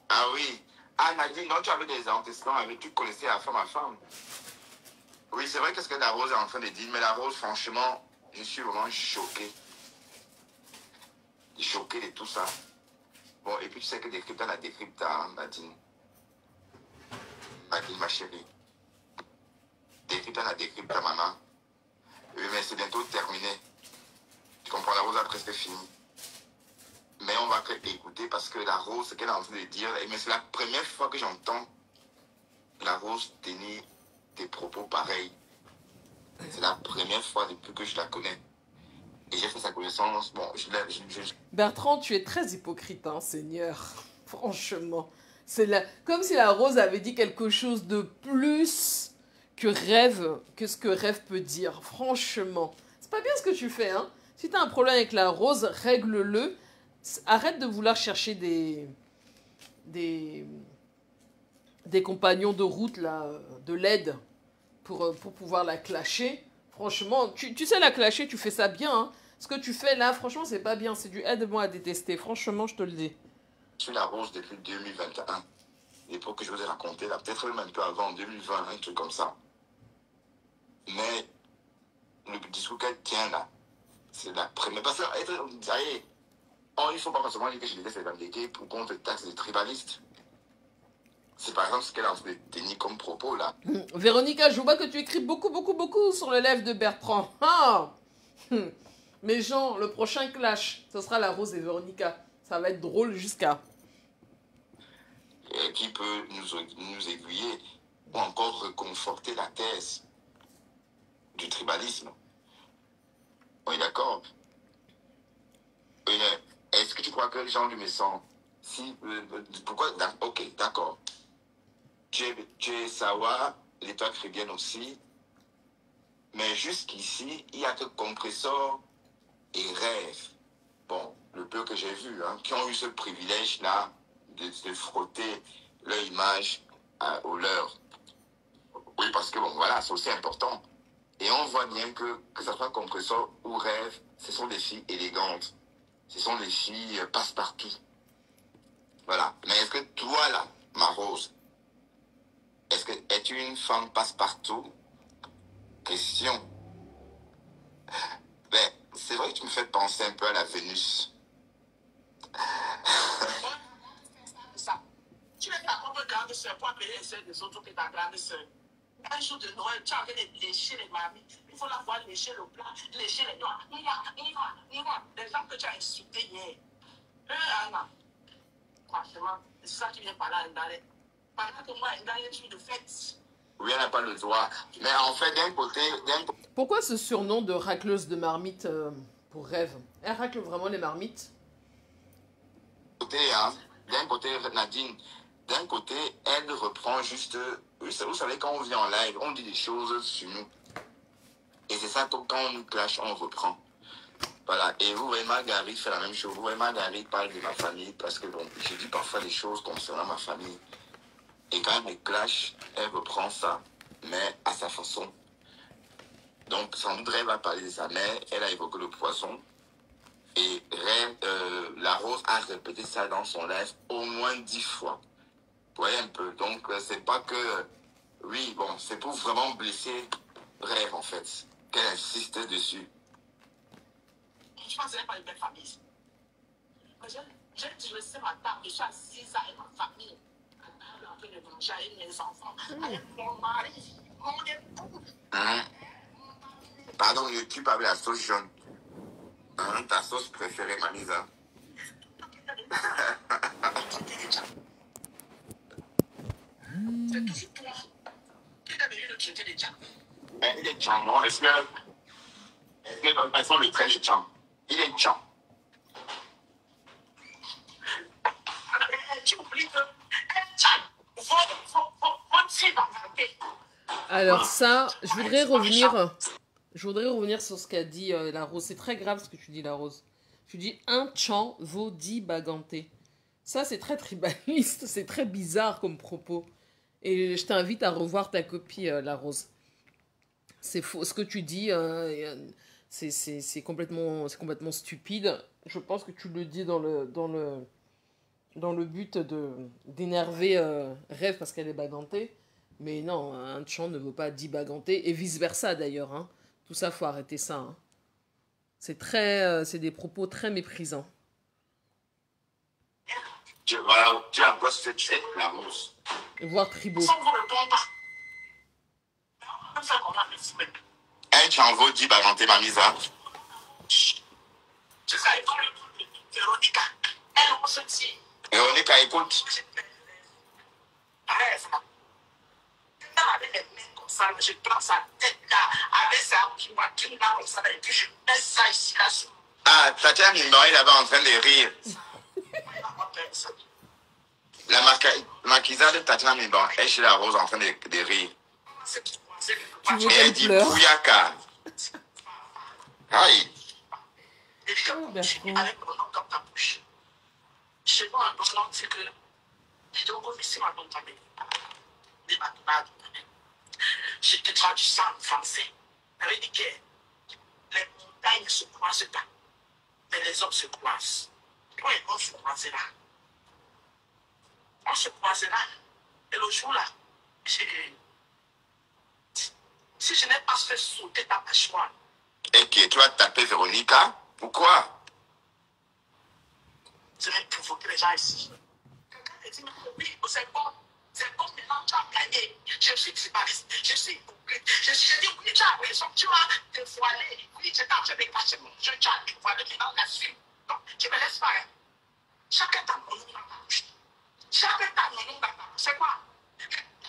Ah oui. Ah, Nadine, non, tu avais des antécédents avec, tu connaissais la femme à femme. Oui, c'est vrai que ce que la Rose est en train de dire, mais la Rose, franchement, je suis vraiment choqué. Choqué de tout ça. Bon, et puis tu sais que décrypta la décrypta, hein, Nadine. Nadine, ma chérie. Décrypta la décrypta, maman. Oui, mais c'est bientôt terminé. Tu comprends, la Rose a presque fini. Mais on va écouter parce que la Rose, ce qu'elle est en train de dire, mais c'est la première fois que j'entends la Rose tenir des propos pareils. C'est la première fois depuis que je la connais. Et j'ai fait sa connaissance. Bon, Bertrand, tu es très hypocrite, hein, Seigneur. Franchement. Comme si la Rose avait dit quelque chose de plus que ce que Rêve peut dire. Franchement. C'est pas bien ce que tu fais, hein. Si tu as un problème avec la Rose, règle-le. Arrête de vouloir chercher des compagnons de route, là, de l'aide, pour pouvoir la clasher. Franchement, tu sais la clasher, tu fais ça bien, hein. Ce que tu fais là, franchement, c'est pas bien. C'est du aide-moi à détester. Franchement, je te le dis. Je suis la Rose depuis 2021. L'époque que je vous ai raconté, là, peut-être même un peu avant, en 2020, un truc comme ça. Mais le discours qu'elle tient là, c'est la première. Parce que, il ne faut pas forcément dire que je déteste les Américains pour qu'on te taxe des tribalistes. C'est par exemple ce qu'elle a en train de tenir comme propos là. Véronica, je vois que tu écris beaucoup sur le live de Bertrand. Ah Mais Jean, le prochain clash, ce sera la Rose et Véronica. Ça va être drôle jusqu'à... Qui peut nous aiguiller ou encore reconforter la thèse du tribalisme. On est d'accord? Oui, est-ce que tu crois que les gens lui sentent? Si, pourquoi? Ok, d'accord. Tu es Sawa, l'étoile caribéenne aussi. Mais jusqu'ici, il n'y a que Compressor et Rêve. Bon, le peu que j'ai vu, hein, qui ont eu ce privilège-là de frotter leur image au leur. Oui, parce que bon, voilà, c'est aussi important. Et on voit bien que ce soit Compressor ou Rêve, ce sont des filles élégantes. Ce sont des filles passe-partout. Voilà. Mais est-ce que toi, là, ma Rose, es-tu une femme passe-partout? Question. Ben, c'est vrai que tu me fais penser un peu à la Vénus. Ça. Tu es ta propre grande soeur pour appeler les soeurs des autres que ta grande soeur. Un jour de Noël, tu as envie de lécher les mamies. Il faut la voir lécher le plat, lécher les doigts. Les gens que tu as insultés hier. Anna, franchement, c'est ça qui vient par là, Ndale. Pendant que moi, Ndale, je suis de fête. Oui, elle n'a pas le droit. Mais en fait, d'un côté... Pourquoi ce surnom de racleuse de marmite pour Rêve? Elle racle vraiment les marmites? Hein, d'un côté, Nadine, d'un côté, elle reprend juste... Vous savez, quand on vient en live, on dit des choses sur nous. Et c'est ça que quand on nous clash, on reprend. Voilà. Et vous voyez, Marguerite fait la même chose. Vous voyez, Marguerite parle de ma famille parce que bon, je dis parfois des choses concernant ma famille. Et quand elle me clash, elle reprend ça, mais à sa façon. Donc, sans doute, elle va parler de sa mère. Elle a évoqué le poisson. Et la Rose a répété ça dans son live au moins 10 fois. Vous voyez un peu. Donc, c'est pas que... Oui, bon, c'est pour vraiment blesser Rêve, en fait. Qu'elle insiste dessus. Je pense que ce n'est pas une belle famille. Je sais ma table, je suis assise avec ma famille. En train de manger avec mes enfants, avec mon mari, mon époux. Pardon, YouTube avec la sauce jaune. Ta sauce préférée, Manisa. C'est toujours toi qui as venu le traiter déjà. Mais il est tchang, non? Est-ce que elles sont le trait de tchang? Il est tchang. Tu oublies que votre fille va manquer. Alors ça, je voudrais revenir sur ce qu'a dit la Rose. C'est très grave ce que tu dis, la Rose. Tu dis un chant vaut 10 bagantés. Ça, c'est très tribaliste, c'est très bizarre comme propos. Et je t'invite à revoir ta copie, la Rose. C'est faux. Ce que tu dis, c'est complètement stupide. Je pense que tu le dis dans le but d'énerver Rêve parce qu'elle est bagantée. Mais non, un chant ne vaut pas 10 bagantés. Et vice-versa, d'ailleurs. Hein. Tout ça, faut arrêter ça. Hein. C'est des propos très méprisants. Tu as bossé la Rose. Voire tribaux. Un chang vaut 10 bagantés, Mamisa. Véronica, elle on se dit. Véronica, écoute. Avec les mains comme ça, je prends sa tête là, avec sa qui m'a tout là comme ça, et puis je mets ça ici là. Ah, Tatiana Mimori là-bas en train de rire. La maquisa de Tatiana Mimori est chez la Rose en train de rire. Tu veux Et elle dit Pouyaka. Aïe. Avec mon nom dans ta bouche. Chez moi, un nom, c'est que les deux ici ma nom dans je te traduis ça en français. Ça veut dire que les montagnes ne se croisent pas, mais les hommes se croisent. Toi et moi, on se croisera. On se croisera. Et le jour là, si je n'ai pas fait sauter ta mâchoire. Et que tu vas taper Véronica? Pourquoi? Je vais provoquer les gens ici. Quelqu'un te dit, oui, c'est bon. C'est comme maintenant tu as gagné. Je suis tribaliste, je suis hypocrite. Je dis, oui, tu as raison, tu as dévoilé. Oui, j'étais en train de passer mon jeu, tu as dévoilé, maintenant là-dessus. Non, je me laisse pas. Hein. Chacun a mon nom dans ta bouche. Chacun a mon nom dans ta bouche. C'est quoi?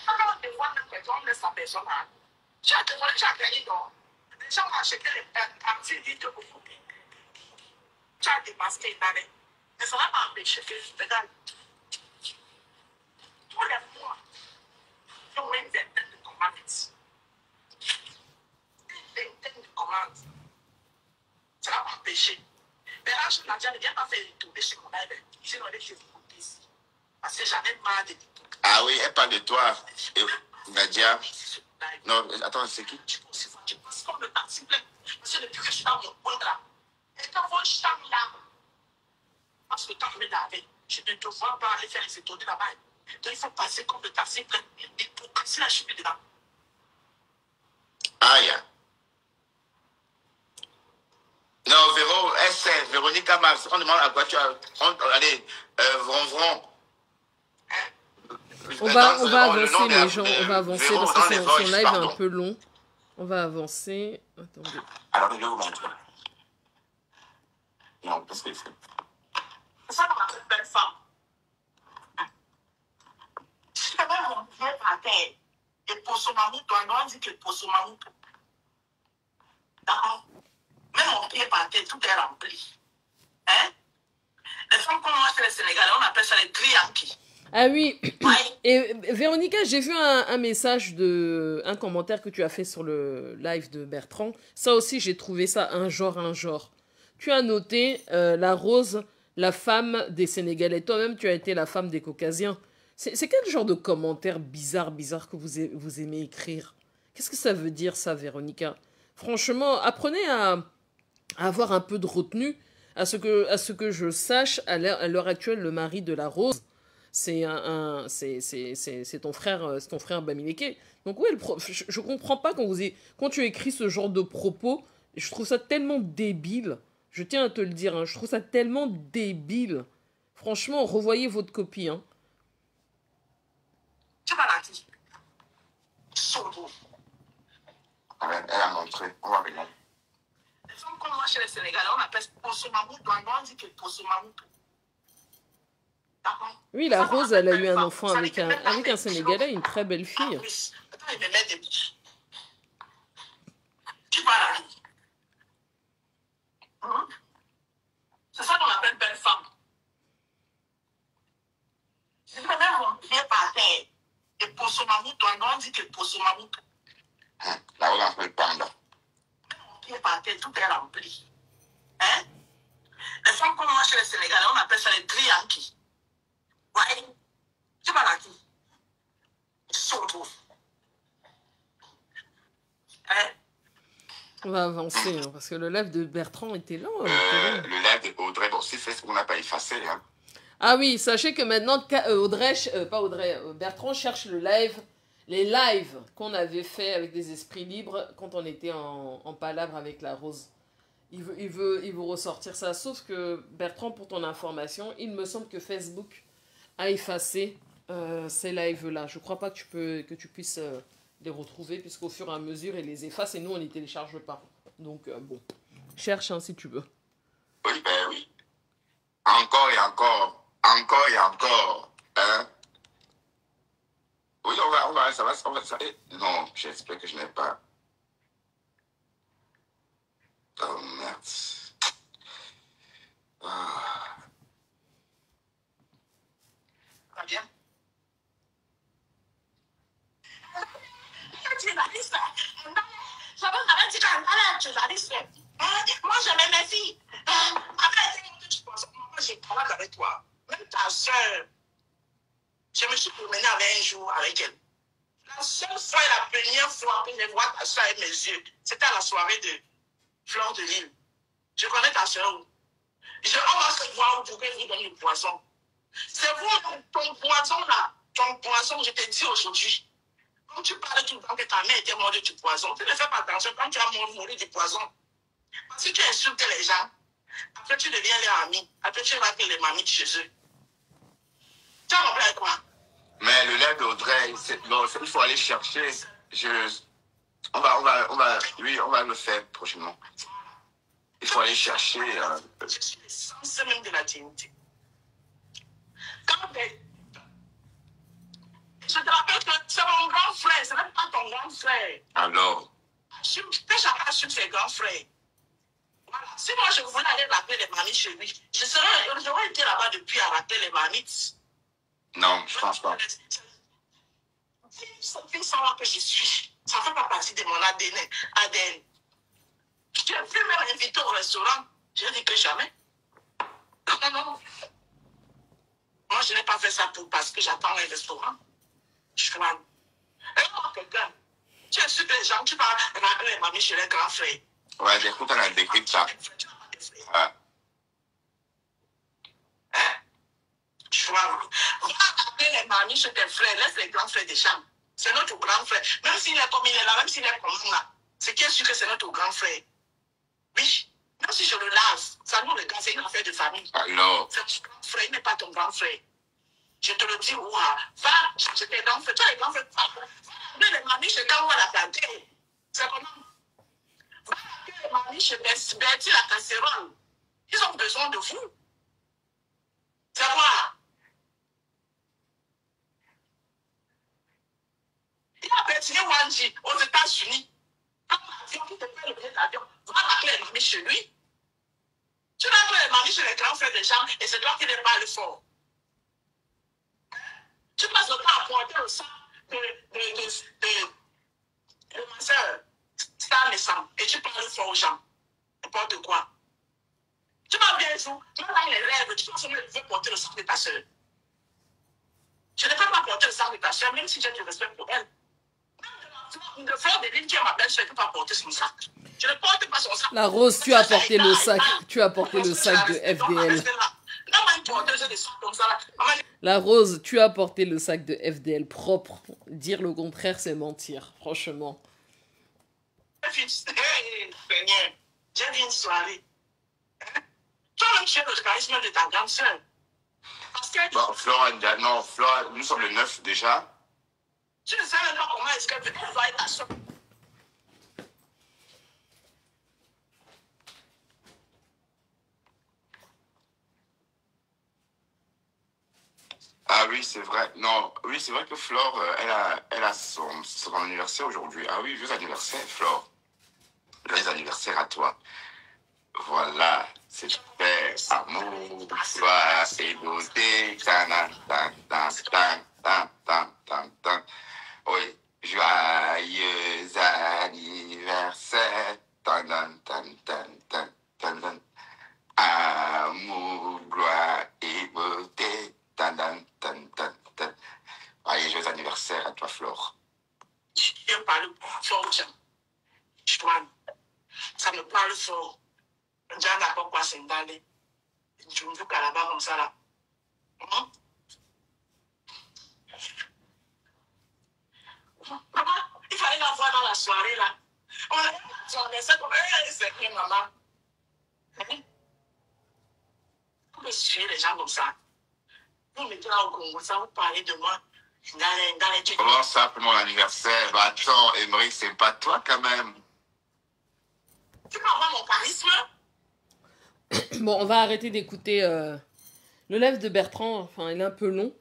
Quand on dévoile une personne, on laisse la personne. Hein. Tu as dévoilé, tu as gagné, non? Les gens ont acheté les parties vides pour vous. Tu as démasqué une année. Mais ça ne va pas empêcher que je te gagne. Tous les mois, il y a une vingtaine de commandes. Une vingtaine de commandes. Ça va m'empêcher. Mais là, je ne viens pas faire une tournée chez mon élève. Sinon, elle est chez vous ici. Parce que j'en ai marre de l'hypocrisie. Ah oui, elle parle de toi. Et Nadia. Non, attends, c'est qui? Je pense comme le taxi plein. Parce que depuis que je suis dans mon coin là, et quand vos chambres là, parce que quand je me lavais, je ne te vois pas aller faire les étoiles là-bas. Donc il faut passer comme le taxi plein. Et pour casser la chute dedans. Aïe. Non, Véro, elle sait, Véronica Mars, on demande à quoi tu as. Allez, Vron. On va le avancer nom les gens, on va avancer Véro parce dans que les son voices, live est pardon. un peu long. On va avancer. Attendez. Alors, je vais vous montrer. Non, qu'est-ce qu'il fait? C'est ça qu'on appelle belle femme. Je vais mon pied par terre. Et pour son mamout, on dit que pour son mamout. D'accord? Même mon pied par terre, tout est rempli. Hein? Les femmes qu'on mange chez les Sénégalais, on appelle ça les trianki. Ah oui. Ouais. Et Véronica, j'ai vu un message un commentaire que tu as fait sur le live de Bertrand. Ça aussi, j'ai trouvé ça un genre. Tu as noté la Rose, la femme des Sénégalais. Toi-même, tu as été la femme des Caucasiens. C'est quel genre de commentaire bizarre que vous aimez écrire? Qu'est-ce que ça veut dire, ça, Véronica? Franchement, apprenez à avoir un peu de retenue. À ce que je sache, à l'heure actuelle, le mari de la Rose, c'est ton frère Bamileke. Donc ouais, je comprends pas quand tu écris ce genre de propos. Je trouve ça tellement débile. Je tiens à te le dire, hein, je trouve ça tellement débile. Franchement, revoyez votre copie. Hein. Tu vas la dire. Sourd. Elle a montré. On va venir. Les femmes qu'on mange chez les Sénégalais, on appelle Posomamou. On dit que Posomamou. D'accord? Oui, la Rose, elle a eu un enfant avec un Sénégalais, une très belle fille. Attends, il me met des petits. Tu vas la dire. C'est ça qu'on appelle belle femme. Je vais même mon pied par terre. Et Posomamou, on dit que Posomamou. La Rose appelle Panda. Mon pied par terre, tout est rempli. Hein? Les femmes qu'on mange chez les Sénégalais, on appelle ça les trianki. Ouais. Tu vas la dire. Surtout. Hein? On va avancer, hein, parce que le live de Bertrand était lent. Le live d'Audrey aussi fait ce qu'on n'a pas effacé. Hein. Ah oui, sachez que maintenant, Bertrand cherche les lives qu'on avait fait avec des esprits libres quand on était en palabre avec la Rose. Il veut ressortir ça, sauf que Bertrand, pour ton information, il me semble que Facebook a effacé ces lives-là. Je crois pas que tu puisses les retrouver, puisqu'au fur et à mesure, il les efface et nous, on ne les télécharge pas. Donc, bon, cherche hein, si tu veux. Oui, ben oui. Encore et encore. Encore et encore. Hein? Oui, on va, ça va. Non, j'espère que je n'ai pas. Oh merde. Ah. Très bien. Moi, j'aimais mes filles. Moi, j'ai parlé avec toi. Même ta soeur, je me suis promenée avec un jour avec elle. La seule fois et la première fois que je vois ta soeur avec mes yeux, c'était à la soirée de Fleur de Lille. Je connais ta soeur. On va se voir pour qu'elle vous donne le poison. C'est vous, ton poison là. Ton poison, je te dis aujourd'hui. Quand tu parles tout le temps que ta mère était morte du poison, tu ne fais pas attention quand tu as mouru du poison. Parce que tu insultes les gens. Après, tu deviens leur ami. Après, tu vas que les mamies chez eux. Tu as compris quoi? Mais le lait d'Audrey, il faut aller chercher. On va le faire prochainement. Il faut aller chercher. Je suis l'essence même de la dignité. Quand je te rappelle que c'est mon grand frère, ce n'est pas ton grand frère. Alors, Que chacun assume ses grands frères. Voilà. Si moi je voulais aller rappeler les mamies chez lui, j'aurais été là-bas depuis à rappeler les mamies. non, je pense pas. Cette fille là que je suis, ça ne fait pas partie de mon ADN. Je ne plus même inviter au restaurant. Je dis que jamais. Non. Moi, je n'ai pas fait ça parce que j'attends un restaurant. Je suis là. Et moi, quelqu'un, tu es sûr que les gens, tu vas rappeler les mamies chez les grands frères. Ouais, j'écoute, on a décrit ça. Ouais. Tu vas rappeler les mamies chez tes frères. Laisse les grands frères des chambres. C'est notre grand frère. Même s'il est comme il est là, même s'il est comme là, c'est qui est sûr que c'est notre grand frère. Oui. Même si je le lave, ça nous regarde, c'est une affaire de famille. Alors, C'est ton grand frère, il n'est pas ton grand frère. Je te le dis, ouah, va chercher tes grands frères. Tu as les grands frères, va les mamies chez Kawa la planter. C'est comment? Va les mamies chez Bertie la casserole. Ils ont besoin de vous. C'est quoi? Il y a Bertie Wanji aux États-Unis. Quand l'avion qui te fait le billet d'avion, va rappeler les mamies chez lui. Tu vas appeler les mamies chez les grands frères des gens et c'est toi qui les parles fort. Tu passes le temps à porter le sang de ma soeur, Star naissant, et tu parles fort aux gens. N'importe quoi. Tu vas bien jouer, même dans les rêves, tu penses que je veux porter le sang de ta soeur. Je ne peux pas porter le sang de ta soeur, même si j'ai du respect pour elle. Même de fleur de ligne qui est ma belle-soeur, je ne peux pas porter son sac. Je ne porte pas son sac. La Rose, tu as porté le sac. Tu as porté le sac de FDL. La Rose, tu as porté le sac de FDL propre. Dire le contraire, c'est mentir, franchement. J'ai vu une soirée. Toi-même, tu as le charisme de ta grande soeur. Parce que... Bon, Flora, non, Flora, nous sommes le 9 déjà. Tu ne sais même pas comment est-ce qu'elle va être ta soeur. Ah oui, c'est vrai. Non, oui, c'est vrai que Flore, elle a son anniversaire aujourd'hui. Ah oui, joyeux anniversaire, Flore. Joyeux anniversaire à toi. Voilà, c'est super. Amour, joie et beauté. Oui, joyeux anniversaire. Amour, gloire et beauté. Allez, joyeux anniversaire à toi, Flore. Je parle fort aux gens. Ça me parle fort. Déjà, n'a pas quoi s'installer. Je me dis qu'à là-bas, comme ça, là. Maman, il fallait la voir dans la soirée, là. On essaie comme c'est bien, maman. Vous me suivez les gens comme ça. Vous mettez là au Congo, ça, vous parlez de moi. Dans les Comment ça, pour mon anniversaire? Bah attends, Emery, c'est pas toi quand même. Tu peux avoir mon charisme? Bon, on va arrêter d'écouter le live de Bertrand. Enfin, il est un peu long.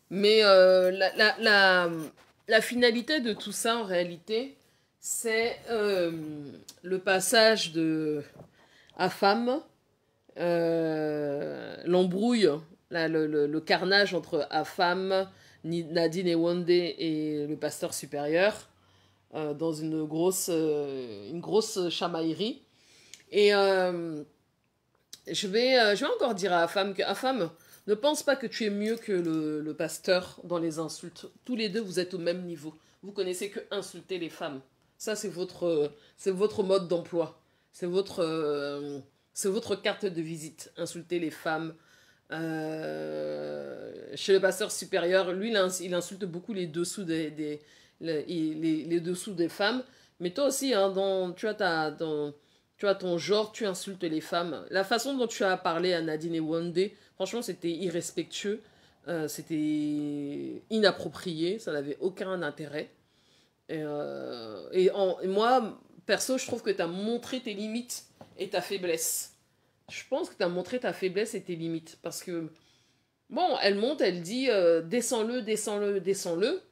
Mais la finalité de tout ça, en réalité, c'est le passage de Afam, l'embrouille, le carnage entre Afam, Nadine et Wande et le pasteur supérieur dans une grosse chamaillerie. Et je vais encore dire à Afam que Afam, ne pense pas que tu es mieux que le pasteur dans les insultes. Tous les deux, vous êtes au même niveau. Vous connaissez que insulter les femmes. Ça, c'est votre mode d'emploi. C'est votre carte de visite. Insulter les femmes. Chez le pasteur supérieur, lui, il insulte beaucoup les dessous les dessous des femmes. Mais toi aussi, hein, tu as ton genre, tu insultes les femmes. La façon dont tu as parlé à Nadine et Wande, franchement, c'était irrespectueux. C'était inapproprié. Ça n'avait aucun intérêt. Et moi, perso, je trouve que tu as montré tes limites et ta faiblesse. Je pense que tu as montré ta faiblesse et tes limites. Parce que, bon, elle monte, elle dit descends-le, descends-le, descends-le.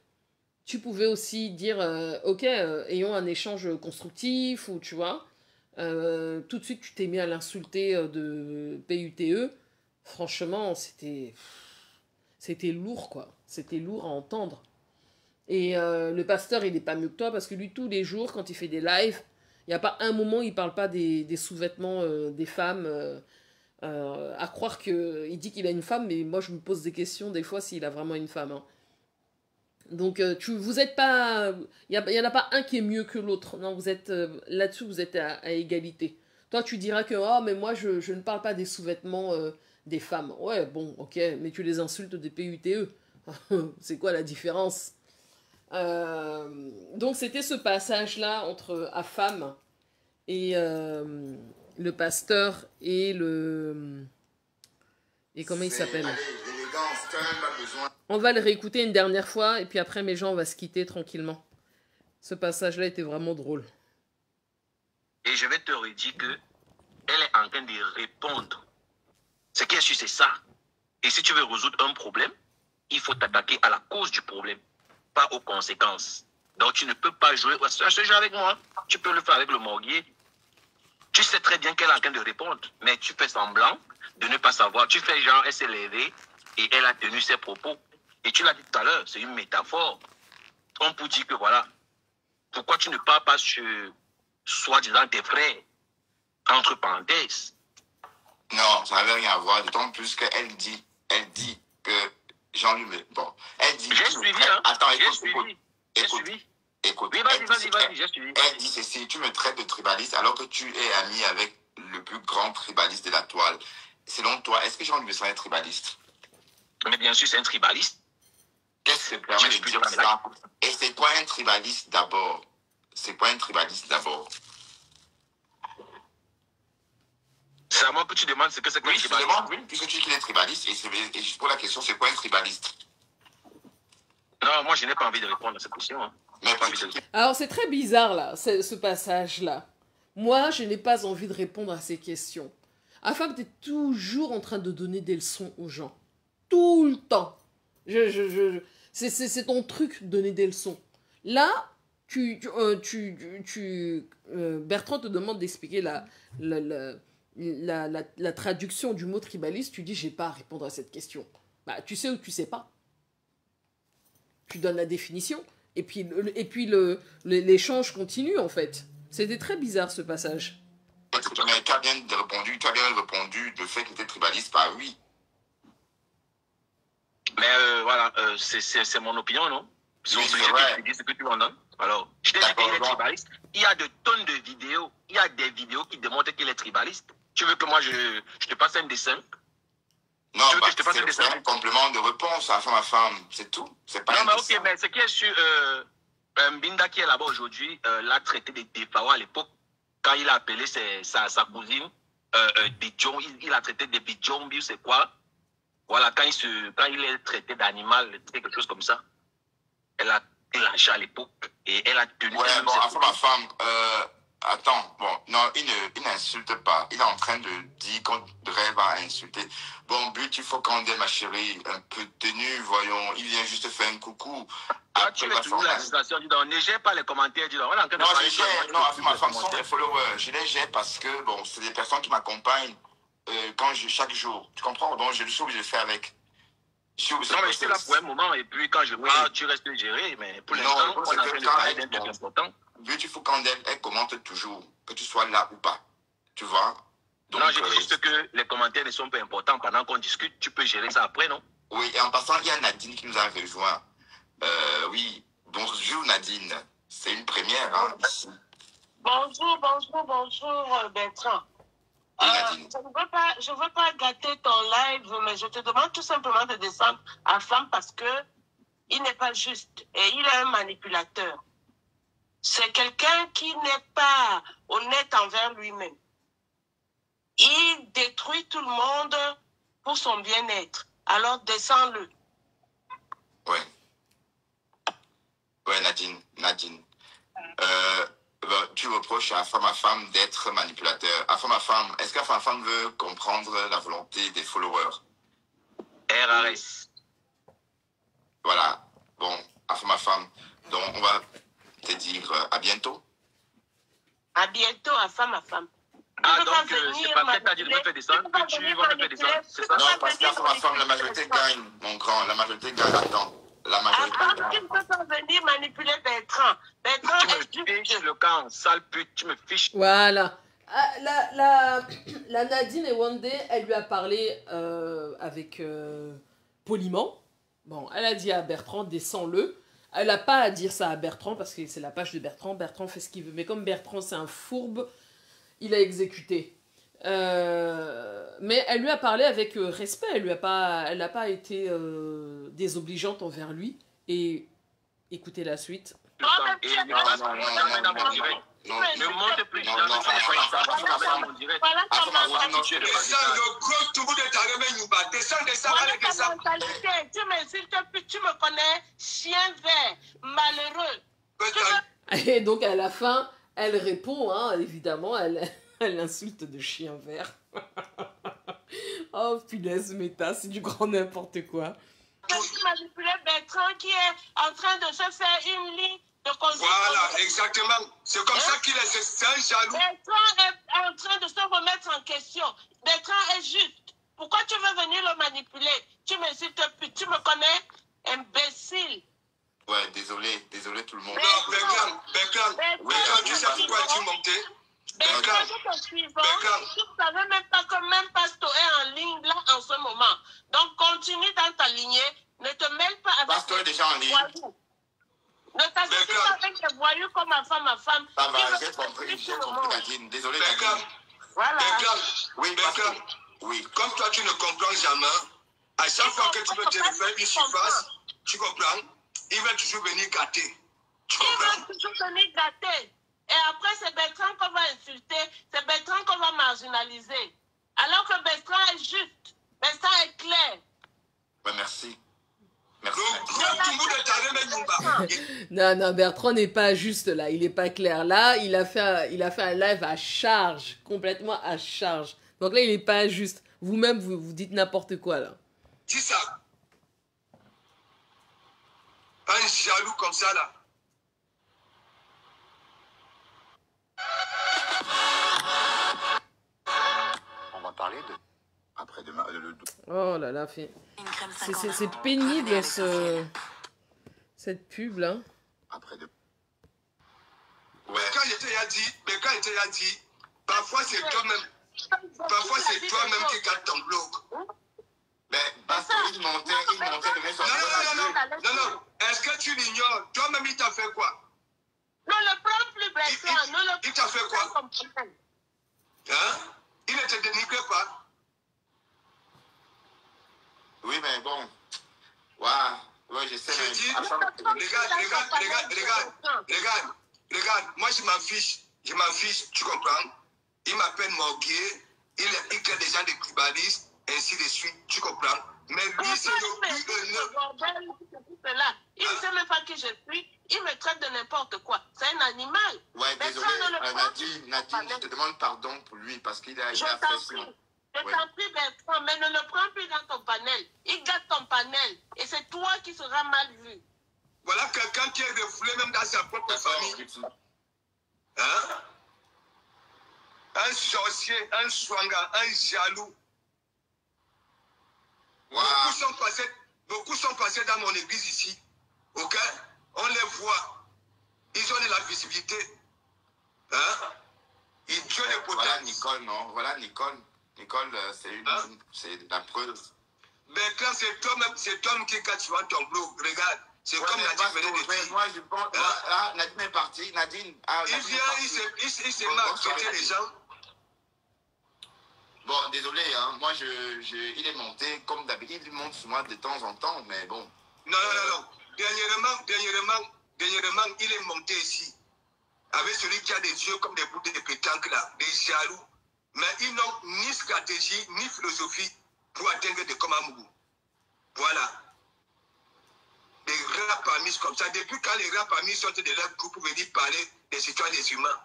Tu pouvais aussi dire ok, ayons un échange constructif, ou tu vois. Tout de suite, tu t'es mis à l'insulter de PUTE. Franchement, c'était lourd, quoi. C'était lourd à entendre. Et le pasteur, il n'est pas mieux que toi, parce que lui, tous les jours, quand il fait des lives, il n'y a pas un moment où il ne parle pas des sous-vêtements des femmes. À croire qu'il dit qu'il a une femme, mais moi, je me pose des questions, des fois, s'il a vraiment une femme. Hein. Donc, vous êtes pas... Il n'y en a pas un qui est mieux que l'autre. Non, vous êtes... là-dessus, vous êtes à égalité. Toi, tu diras que, oh, mais moi, je ne parle pas des sous-vêtements des femmes. Ouais, bon, ok, mais tu les insultes des PUTE. C'est quoi la différence? Donc, c'était ce passage-là entre Afam et le pasteur et le... Et comment il s'appelle? Allez, l'élégance, quand même pas besoin. On va le réécouter une dernière fois et puis après mes gens on va se quitter tranquillement. Ce passage-là était vraiment drôle. Et je vais te redire que elle est en train de répondre. Ce qui est sûr, c'est ça. Et si tu veux résoudre un problème, il faut t'attaquer à la cause du problème, pas aux conséquences. Donc tu ne peux pas jouer à ce jeu avec moi. Tu peux le faire avec le morguier. Tu sais très bien qu'elle est en train de répondre, mais tu fais semblant de ne pas savoir. Tu fais genre, elle s'est levée et elle a tenu ses propos. Et tu l'as dit tout à l'heure, c'est une métaphore. On peut dire que voilà, pourquoi tu ne parles pas sur soi-disant tes frères, entre parenthèses. Non, ça n'avait rien à voir, d'autant plus qu'elle dit que Jean-Louis... Bon, elle dit... J'ai suivi, hein. Attends, J'ai suivi. Écoute, oui, vas-y, j'ai suivi. Elle dit ceci, tu me traites de tribaliste alors que tu es ami avec le plus grand tribaliste de la toile. Selon toi, est-ce que Jean-Louis Besson est tribaliste? Mais bien sûr, c'est un tribaliste. Qu'est-ce que permet de dire ça? Et c'est quoi un tribaliste d'abord? C'est quoi un tribaliste d'abord? C'est à moi que tu demandes ce que c'est qu'un tribaliste. Oui, je demande, oui, puisque tu dis qu'il est tribaliste, et je pose la question, c'est quoi un tribaliste? Non, moi je n'ai pas envie de répondre à cette question. Hein. Alors c'est très bizarre là, ce passage-là. Moi, je n'ai pas envie de répondre à ces questions. Afin que tu es toujours en train de donner des leçons aux gens. Tout le temps. C'est ton truc, donner des leçons. Là, Bertrand te demande d'expliquer la traduction du mot tribaliste. Tu dis, j'ai pas à répondre à cette question. Bah, tu sais ou tu sais pas. Tu donnes la définition. Et puis l'échange continue, en fait. C'était très bizarre, ce passage. Mais tu as bien répondu le fait qu'il était tribaliste par oui. Mais voilà, c'est mon opinion, non? Si oui, on peut dire ce que tu en as. Alors, je t'ai dit qu'il est tribaliste. Il y a de tonnes de vidéos. Il y a des vidéos qui démontrent qu'il est tribaliste. Tu veux que moi, je te passe un dessin? Non, c'est un complément de réponse à femme, c'est tout. Pas non, mais ok, mais ce qui est sur Mbinda qui est là-bas aujourd'hui, l'a traité de Défawa à l'époque, quand il a appelé sa cousine Bidjon, il a traité de Bidjon, c'est quoi? Voilà, quand il est traité d'animal, quelque chose comme ça. Elle a lâché à l'époque et elle a tenu... Ouais, bon, à femme, attends, bon, non, il n'insulte pas. Il est en train de dire qu'on rêve à insulter. Bon, but, il faut qu'on ait ma chérie, un peu tenue, voyons. Il vient juste faire un coucou. Ah, tu mets toujours la situation, dis donc, ne gère pas les commentaires, dis donc. Non, ma femme sont des followers. Je les gère parce que, bon, c'est des personnes qui m'accompagnent chaque jour. Tu comprends? Donc, je suis obligé de faire avec. Non, mais j'étais là pour un moment, et puis quand je parle, tu restes géré, mais pour l'instant, on est en train de parler d'un truc important. Beautiful Candle, elle commente toujours, que tu sois là ou pas. Tu vois? Donc, non, je dis juste que les commentaires ne sont pas importants. Pendant qu'on discute, tu peux gérer ça après, non? Oui, et en passant, il y a Nadine qui nous a rejoint. Oui, bonjour Nadine. C'est une première, hein, ici. Bonjour Bertrand. Je ne veux pas gâter ton live, mais je te demande tout simplement de descendre à femme parce que il n'est pas juste et il est un manipulateur. C'est quelqu'un qui n'est pas honnête envers lui-même. Il détruit tout le monde pour son bien-être. Alors descends-le. Oui. Oui, Nadine. Tu reproches à femme d'être manipulateur. À femme, est-ce qu'à femme veut comprendre la volonté des followers? RRS. Voilà. Bon, à femme. Donc, on va te dire à bientôt. À bientôt, à femme. Ah, donc, c'est pas peut-être à dire de me faire descendre que tu vas me faire descendre, c'est ça? Non, parce qu'à femme, la majorité gagne, mon grand. La majorité gagne, attends. La majorité gagne. Tu ne peux pas venir manipuler Bertrand. Bertrand tu me fiches le camp, sale pute, tu me fiches. Voilà. La Nadine et Wandé, elle lui a parlé avec poliment. Bon, elle a dit à Bertrand, descends-le. Elle n'a pas à dire ça à Bertrand parce que c'est la page de Bertrand. Bertrand fait ce qu'il veut. Mais comme Bertrand, c'est un fourbe, il a exécuté. Mais elle lui a parlé avec respect. Elle n'a pas été désobligeante envers lui. Et écoutez la suite. tout le temps. Et ne passe jamais dans mon direct. Ne monte plus jamais sur mon direct. Voilà ta mentalité. Descends, le gros tour de ta remède, Youba. Descends, descends, Voilà allez, ta descends. mentalité. Tu m'insultes plus, tu me connais, chien vert, malheureux. Et donc à la fin, elle répond, hein, évidemment, elle insulte de chien vert. Oh punaise, méta, c'est du grand n'importe quoi. Tu manipules Bertrand qui est en train de se faire une ligne de conduite. Voilà, exactement. C'est comme ça qu'il est, c'est un jaloux. Bertrand est en train de se remettre en question. Bertrand est juste. Pourquoi tu veux venir le manipuler? Tu m'insultes plus, tu me connais, imbécile. Ouais, désolé tout le monde. Non, Bertrand, tu sais pourquoi es-tu monté? Bertrand, tout en suivant, tu ne savais même pas que même Pasto est en ligne là en ce moment. Donc continue dans ta lignée, ne te mêle pas avec Pasto est déjà en ligne. voyous. Ne t'associe pas avec des voyous comme ma femme. Ça va, j'ai compris, Nadine. Désolé, Nadine. Voilà. Oui, Bertrand. Oui, comme toi tu ne comprends jamais, à chaque fois que tu veux te refaire une surface, tu comprends, il va toujours venir gâter. Tu comprends? Il va toujours venir gâter. Et après, c'est Bertrand qu'on va insulter, c'est Bertrand qu'on va marginaliser. Alors que Bertrand est juste, Bertrand est clair. Ben, merci. Non, non, Bertrand n'est pas juste là, il n'est pas clair. Là, il a fait un live à charge, complètement à charge. Donc là, il n'est pas juste. Vous-même, vous dites n'importe quoi là. Dis ça. Un jaloux comme ça là. On va parler de après-demain. Oh là là, c'est pénible cette pub là. Après-demain. Ouais. Quand il t'a dit, parfois c'est toi-même. Parfois c'est toi-même qui garde ton blog. Mais parce qu'il montait de son Non. Est-ce que tu l'ignores? Toi-même il t'a fait quoi? Non, le prends plus, Bertrand. Il t'a fait quoi? Hein? Il ne te dénigre pas. Oui, mais bon. Waouh. Ouais, je sais. Regarde. Moi, je m'en fiche. Tu comprends? Il m'appelle Morguier. Il crée des gens de tribalistes, ainsi de suite. Tu comprends? Mais lui, c'est le plus là. Il ne sait même pas qui je suis. Il me traite de n'importe quoi. C'est un animal. Ouais, désolé. Nadine, je te demande pardon pour lui parce qu'il a Je t'en prie, Bertrand, mais ne le prends plus dans ton panel. Il gâte ton panel. Et c'est toi qui seras mal vu. Voilà quelqu'un qui est refoulé même dans sa propre famille. Hein? Un sorcier, un swanga, un jaloux. Wow. Beaucoup sont passés dans mon église ici. Ok? On les voit. Ils ont de la visibilité. Hein? Ils tuent les potents. Voilà Nicole, non? Voilà Nicole. Nicole, c'est la preuve. Bertrand, c'est toi-même qui gâte souvent ton blog. Regarde. C'est comme Nadine venait de dire. Moi, je pense. Là, Nadine est partie. Nadine. Il vient, il s'est marqué les gens. Bon, désolé, hein. Moi, il est monté comme d'habitude. Il monte souvent de temps en temps, mais bon. Non. Dernièrement, il est monté ici. Avec celui qui a des yeux comme des bouts de pétanque là, des jaloux. Mais ils n'ont ni stratégie, ni philosophie pour atteindre des Komamougou. Voilà. Des rats parmi comme ça. Depuis quand les rats parmi sont de leur groupe pour venir parler des histoires des humains.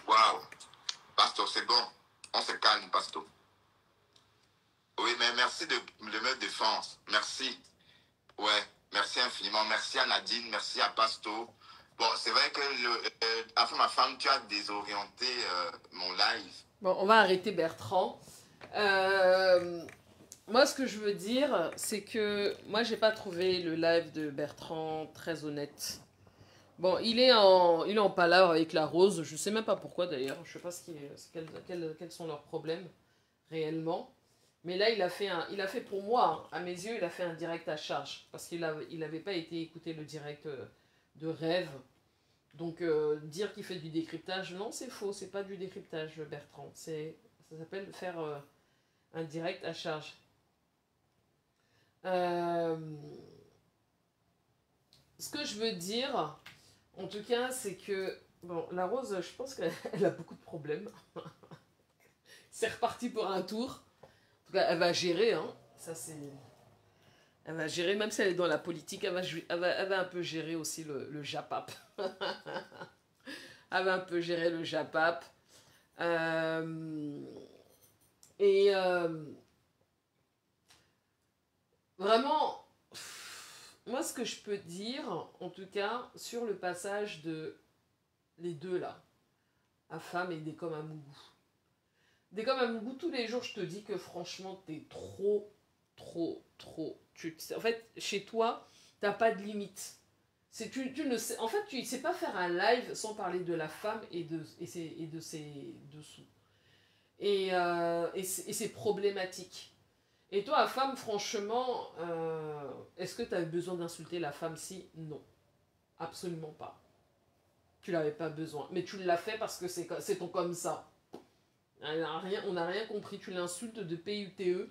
Waouh. Pasto, c'est bon. On se calme, Pasto. Oui, mais merci de me défendre. Merci. Ouais, merci infiniment. Merci à Nadine, merci à Pasto. Bon, c'est vrai que, enfin, ma femme, tu as désorienté mon live. Bon, on va arrêter Bertrand. Moi, ce que je veux dire, c'est que moi, j'ai pas trouvé le live de Bertrand très honnête. Bon, il est en palabre avec la Rose. Je sais même pas pourquoi d'ailleurs. Je sais pas quels sont leurs problèmes réellement. Mais là, il a fait pour moi, à mes yeux, il a fait un direct à charge. Parce qu'il avait pas été écouter le direct de Rêve. Donc, dire qu'il fait du décryptage, non, c'est faux. C'est pas du décryptage, Bertrand. Ça s'appelle faire un direct à charge. ce que je veux dire, en tout cas, c'est que, bon, la Rose, je pense qu'elle a beaucoup de problèmes. C'est reparti pour un tour. En tout cas, elle va gérer, hein. Ça, c'est... Elle va gérer, même si elle est dans la politique, elle va un peu gérer aussi le JAPAP. Elle va un peu gérer le JAPAP. Vraiment, moi, ce que je peux dire, en tout cas, sur le passage de les deux là, Afam et Dekom Amougou. Dekom Amougou, tous les jours, je te dis que franchement, t'es trop. En fait, chez toi, t'as pas de limite. Tu ne sais, en fait, tu ne sais pas faire un live sans parler de la femme et de ses dessous. Et c'est problématique. Et toi, femme, franchement, est-ce que tu as besoin d'insulter la femme? Si, non. Absolument pas. Tu n'avais pas besoin. Mais tu l'as fait parce que c'est ton comme ça. On n'a rien compris. Tu l'insultes de PUTE.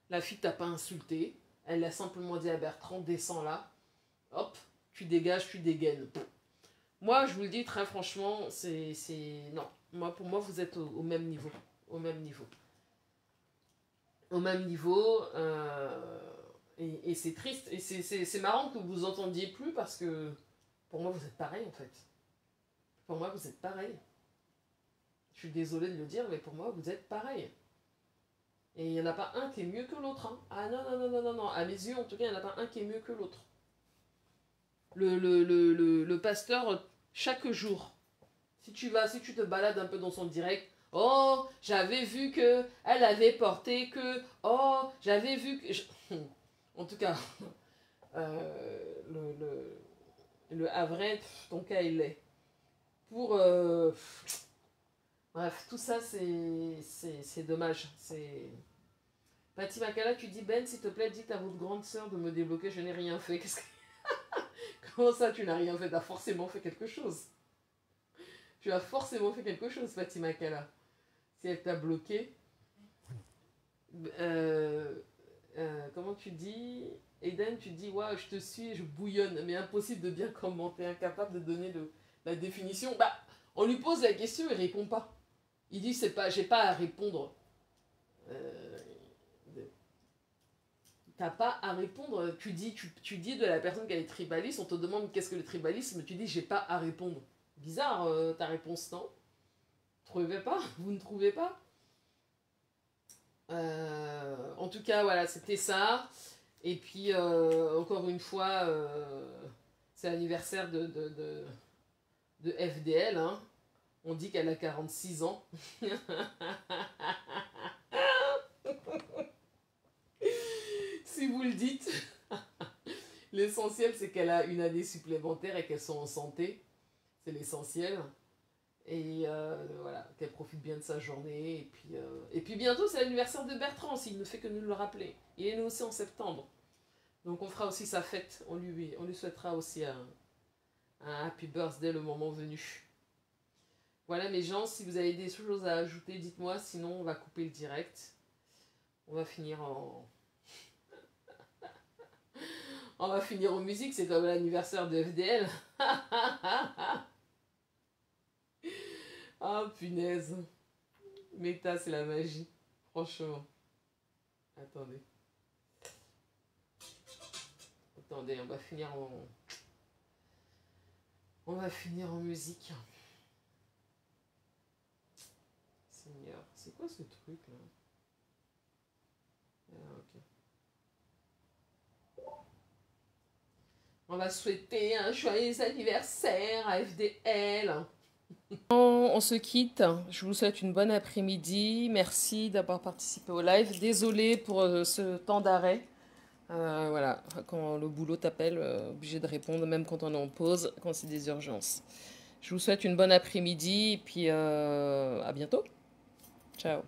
La fille t'a pas insulté. Elle a simplement dit à Bertrand, descends là. Hop, tu dégages, tu dégaines. Moi, je vous le dis très franchement, non. Pour moi, vous êtes au même niveau. Au même niveau. Au même niveau. Et c'est triste. Et c'est marrant que vous entendiez plus parce que pour moi, vous êtes pareil en fait. Pour moi, vous êtes pareil. Je suis désolée de le dire, mais pour moi, vous êtes pareil. Et il n'y en a pas un qui est mieux que l'autre. Hein. Ah non. À mes yeux, en tout cas, il n'y en a pas un qui est mieux que l'autre. Le pasteur, chaque jour, si tu te balades un peu dans son direct, oh, j'avais vu que elle avait porté que, oh, j'avais vu que... En tout cas, le Havre, ton cas, il est. Pour... Bref, tout ça, c'est dommage. Patti Makala, tu dis, Ben, s'il te plaît, dites à votre grande sœur de me débloquer, je n'ai rien fait. Comment ça, tu n'as rien fait? Tu as forcément fait quelque chose. Tu as forcément fait quelque chose, Patti Makala. Si elle t'a bloqué. Comment tu dis? Eden, tu dis, waouh, je te suis, je bouillonne, mais impossible de bien commenter, incapable de donner la définition. Bah, on lui pose la question, il répond pas. Il dit, j'ai pas à répondre. T'as pas à répondre. Tu dis de la personne qu'elle est tribaliste, on te demande qu'est-ce que le tribalisme, tu dis, j'ai pas à répondre. Bizarre ta réponse, non? Trouvez pas? Vous ne trouvez pas? En tout cas, voilà, c'était ça. Et puis, encore une fois, c'est l'anniversaire de FDL, hein. On dit qu'elle a 46 ans. Si vous le dites. L'essentiel, c'est qu'elle a une année supplémentaire et qu'elle soit en santé. C'est l'essentiel. Et voilà, qu'elle profite bien de sa journée. Et puis bientôt, c'est l'anniversaire de Bertrand, s'il ne fait que nous le rappeler. Il est né aussi en septembre. Donc on fera aussi sa fête. On lui souhaitera aussi un happy birthday le moment venu. Voilà mes gens, si vous avez des choses à ajouter, dites-moi, sinon on va couper le direct. On va finir en... on va finir en musique, c'est comme l'anniversaire de FDL. Ah, punaise. Méta, c'est la magie. Franchement. Attendez, on va finir en... On va finir en musique. Seigneur, c'est quoi ce truc là? Ah, ok. On va souhaiter un joyeux anniversaire à FDL. On se quitte. Je vous souhaite une bonne après-midi. Merci d'avoir participé au live. Désolée pour ce temps d'arrêt. Voilà, quand le boulot t'appelle, obligé de répondre, même quand on est en pause, quand c'est des urgences. Je vous souhaite une bonne après-midi et puis à bientôt. Ciao.